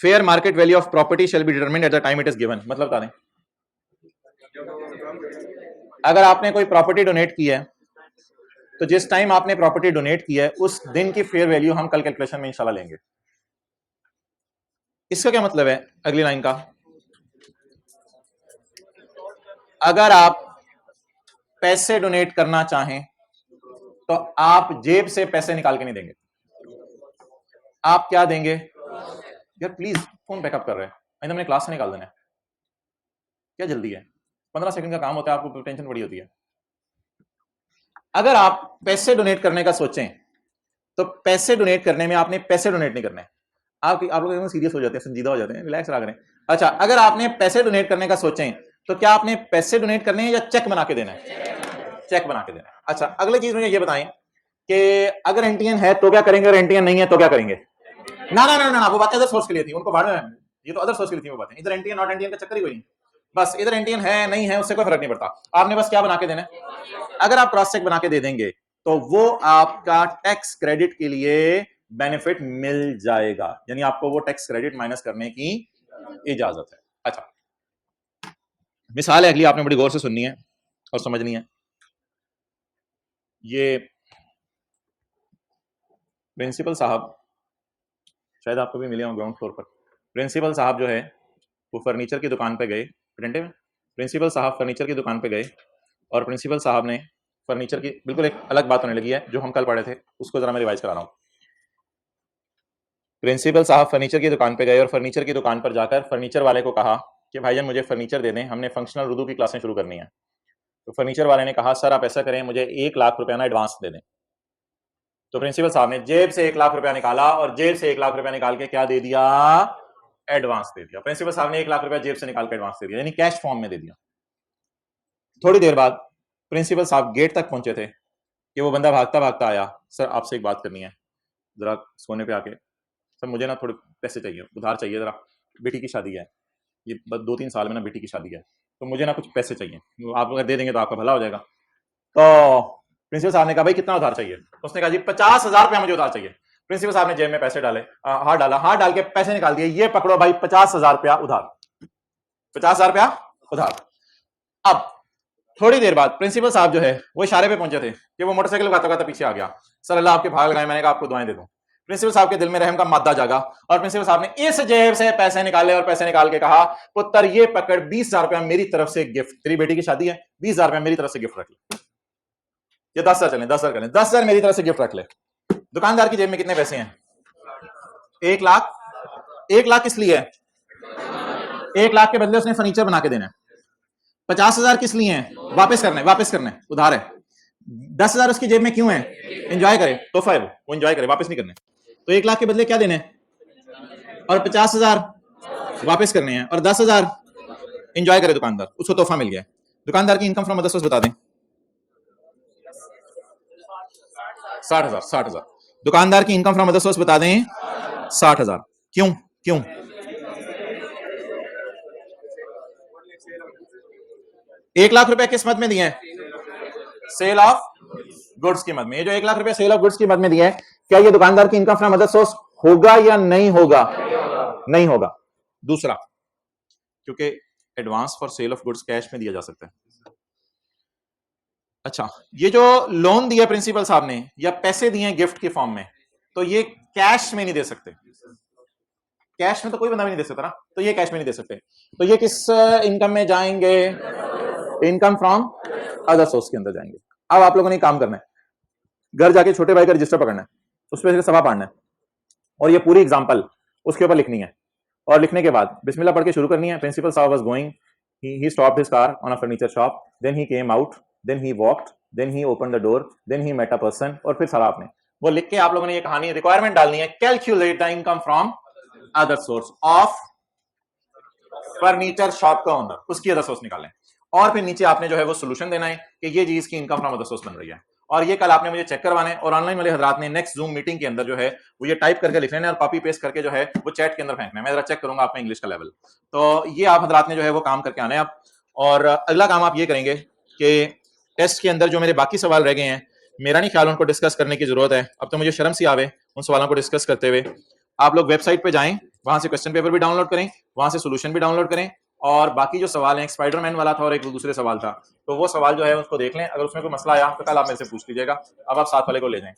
Fair market value of property shall be determined eight the time it is given, मतलब बता दें, अगर आपने कोई प्रॉपर्टी डोनेट की है तो जिस टाइम आपने प्रॉपर्टी डोनेट की है उस दिन की फेयर वैल्यू हम कल कैलकुलेशन में इंशाल्लाह लेंगे। इसका क्या मतलब है, अगली लाइन का, अगर आप पैसे डोनेट करना चाहें तो आप जेब से पैसे निकाल के नहीं देंगे, आप क्या देंगे, यार प्लीज फोन बैकअप कर रहे हैं, नहीं तो मैंने क्लास से निकाल देना है, क्या जल्दी है, 15 सेकंड का काम होता है, आपको टेंशन बड़ी होती है। अगर आप पैसे डोनेट करने का सोचें तो पैसे डोनेट करने में आपने पैसे डोनेट नहीं करने, आप लोग सीरियस हो जाते हैं, संजीदा हो जाते हैं, रिलैक्स रहा करें। अच्छा अगर आपने पैसे डोनेट करने का सोचें तो क्या आपने पैसे डोनेट करने हैं या चेक बना के देना है, चेक बना के देना है। अच्छा अगली चीज मुझे ये बताएं कि अगर एनटीएन है तो क्या करेंगे, अगर एनटीएन नहीं है तो क्या करेंगे। ना ना ना ना, वो बातें अदर सोर्स के लिए थी, उनको बाद में, ये तो अदर सोर्स के लिए थी वो बातें, इधर एनटीएन नॉट एनटीएन का चक्कर ही कोई नहीं, बस इधर एनटीएन है नहीं है उससे कोई फर्क नहीं पड़ता, आपने बस क्या बना के देना है। अगर आप क्रॉस चेक बना के दे देंगे तो वो आपका टैक्स क्रेडिट के लिए बेनिफिट मिल जाएगा, यानी आपको वो टैक्स क्रेडिट माइनस करने की इजाजत है। अच्छा मिसाल है अगली, आपने बड़ी गौर से सुननी है और समझनी है। ये प्रिंसिपल साहब शायद आपको भी मिले हों ग्राउंड फ्लोर पर। प्रिंसिपल साहब जो है वो फर्नीचर की दुकान पे गए, अटेंटिव है? प्रिंसिपल साहब फर्नीचर की दुकान पे गए और प्रिंसिपल साहब ने फर्नीचर की, बिल्कुल एक अलग बात होने लगी है जो हम कल पढ़े थे, उसको जरा मैं रिवाइज करा रहा हूँ। प्रिंसिपल साहब फर्नीचर की दुकान पे गए और फर्नीचर की दुकान पर जाकर फर्नीचर वाले को कहा कि भाईजान मुझे फर्नीचर दे दें, हमने फंक्शनल उर्दू की क्लासें शुरू करनी है। तो फर्नीचर वाले ने कहा सर आप ऐसा करें, मुझे 1 लाख रुपया ना एडवांस दे दें। तो प्रिंसिपल साहब ने जेब से 1 लाख रुपया निकाला और जेब से 1 लाख रुपया निकाल के क्या दे दिया? एडवांस दे दिया। प्रिंसिपल साहब ने 1 लाख रुपया जेब से निकाल के एडवांस दे दिया, यानी कैश फॉर्म में दे दिया। थोड़ी देर बाद प्रिंसिपल साहब गेट तक पहुंचे थे कि वो बंदा भागता भागता आया, सर आपसे एक बात करनी है, जरा सोने पे आके, सर मुझे ना थोड़े पैसे चाहिए, उधार चाहिए, जरा बेटी की शादी है, ये बस 2-3 साल में ना बेटी की शादी है, तो मुझे ना कुछ पैसे चाहिए, आप अगर दे देंगे तो आपका भला हो जाएगा। तो प्रिंसिपल साहब ने कहा भाई कितना उधार चाहिए? उसने कहा जी 50,000 रुपया मुझे उधार चाहिए। प्रिंसिपल साहब ने जेब में पैसे डाले, हाथ डाला, हाथ डाल के पैसे निकाल दिए, ये पकड़ो भाई 50,000 रुपया उधार, 50,000 रुपया उधार। अब थोड़ी देर बाद प्रिंसिपल साहब जो है वो इशारे पे पहुंचे थे कि वो मोटरसाइकिल गाता गाता पीछे आ गया, सर अल्लाह आपके भाग लगाए, मैंने कहा आपको दुआएं दे दूं। प्रिंसिपल साहब के दिल में रहम का मादा जागा और प्रिंसिपल साहब ने इस जेब से पैसे निकाले और पैसे निकाल के कहा पुत्र ये पकड़ 20,000 रुपया मेरी तरफ से गिफ्ट, तेरी बेटी की शादी है, 20,000 रुपया मेरी तरफ से गिफ्ट रख ले, ये 10,000 चले, 10,000 कर ले, 10,000 मेरी तरफ से गिफ्ट रख ले। दुकानदार की जेब में कितने पैसे हैं? 1 लाख। 1 लाख किस लिए है? 1 लाख के बदले उसने फर्नीचर बना के देना है। 50,000 किस लिए हैं? वापस करना है, वापस करना है, उधार है। 10,000 उसकी जेब में क्यों है? एंजॉय करे, तोहफा है वो एंजॉय करे, वापस नहीं करने। तो 1 लाख के बदले क्या देने हैं और 50,000 वापस करने हैं और 10,000 एंजॉय करे दुकानदार, उसको तोहफा मिल गया। दुकानदार की इनकम फ्रॉम अदर सोर्स बता दें। 60,000, 60,000। दुकानदार की इनकम फ्रॉम अदर सोर्स बता दें 60,000। क्यों? क्यों? 1 लाख रुपए किस मद में दिए हैं? सेल ऑफ गुड्स की मद में। ये जो 1 लाख रुपए सेल ऑफ गुड्स की मद में दिए हैं, क्या ये दुकानदार की इनकम फ्रॉम अदर सोर्स होगा या नहीं होगा? नहीं होगा। दूसरा, क्योंकि advance for sale of goods cash में दिया जा सकता है। अच्छा, ये जो लोन दिया प्रिंसिपल साहब ने या पैसे दिए गिफ्ट के फॉर्म में, तो ये कैश में नहीं दे सकते। कैश में तो कोई बंदा भी नहीं दे सकता ना, तो ये कैश में नहीं दे सकते। तो ये किस इनकम में जाएंगे? इनकम फ्रॉम अदर सोर्स के अंदर जाएंगे। अब आप लोगों ने काम करना है, घर जाके छोटे भाई का रजिस्टर पकड़ना है, उस पर सभा पढ़ना है और ये पूरी एग्जांपल उसके ऊपर लिखनी है और लिखने के बाद बिस्मिल्लाह पढ़ के शुरू करनी है। प्रिंसिपल साहब was going, he stopped his car on a furniture shop, then he came out, then he walked, then he opened the door, then he met a person, और फिर सारा आपने वो लिख के आप लोगों ने ये कहानी रिक्वायरमेंट डालनी है। Calculate the income from other source of furniture shop का ओनर, उसकी अदर सोर्स निकालें और फिर नीचे आपने जो है वो सोल्यूशन देना है कि ये चीज की इनकम फ्रॉम अदर सोर्स बन रही है। और ये कल आपने मुझे चेक करवाना है और ऑनलाइन वाले हजरात ने नेक्स्ट जूम मीटिंग के अंदर जो है वो ये टाइप करके लिख लेना है और कॉपी पेस्ट करके जो है वो चैट के अंदर फेंकना है। मैं जरा चेक करूंगा आपका इंग्लिश का लेवल। तो ये आप हजरात ने जो है वो काम करके आना है आप। और अगला काम आप ये करेंगे कि टेस्ट के अंदर जो मेरे बाकी सवाल रह गए हैं, मेरा नहीं ख्याल उनको डिस्कस करने की जरूरत है। अब तो मुझे शर्म सी आवे उन सवालों को डिस्कस करते हुए। आप लोग वेबसाइट पे जाएं, वहां से क्वेश्चन पेपर भी डाउनलोड करें, वहां से सोल्यूशन भी डाउनलोड करें और बाकी जो सवाल हैं, एक स्पाइडरमैन वाला था और एक दूसरे सवाल था, तो वो सवाल जो है उसको देख लें। अगर उसमें कोई मसला आया तो कल आप मेरे से पूछ लीजिएगा। अब आप साथ वाले को ले जाएं।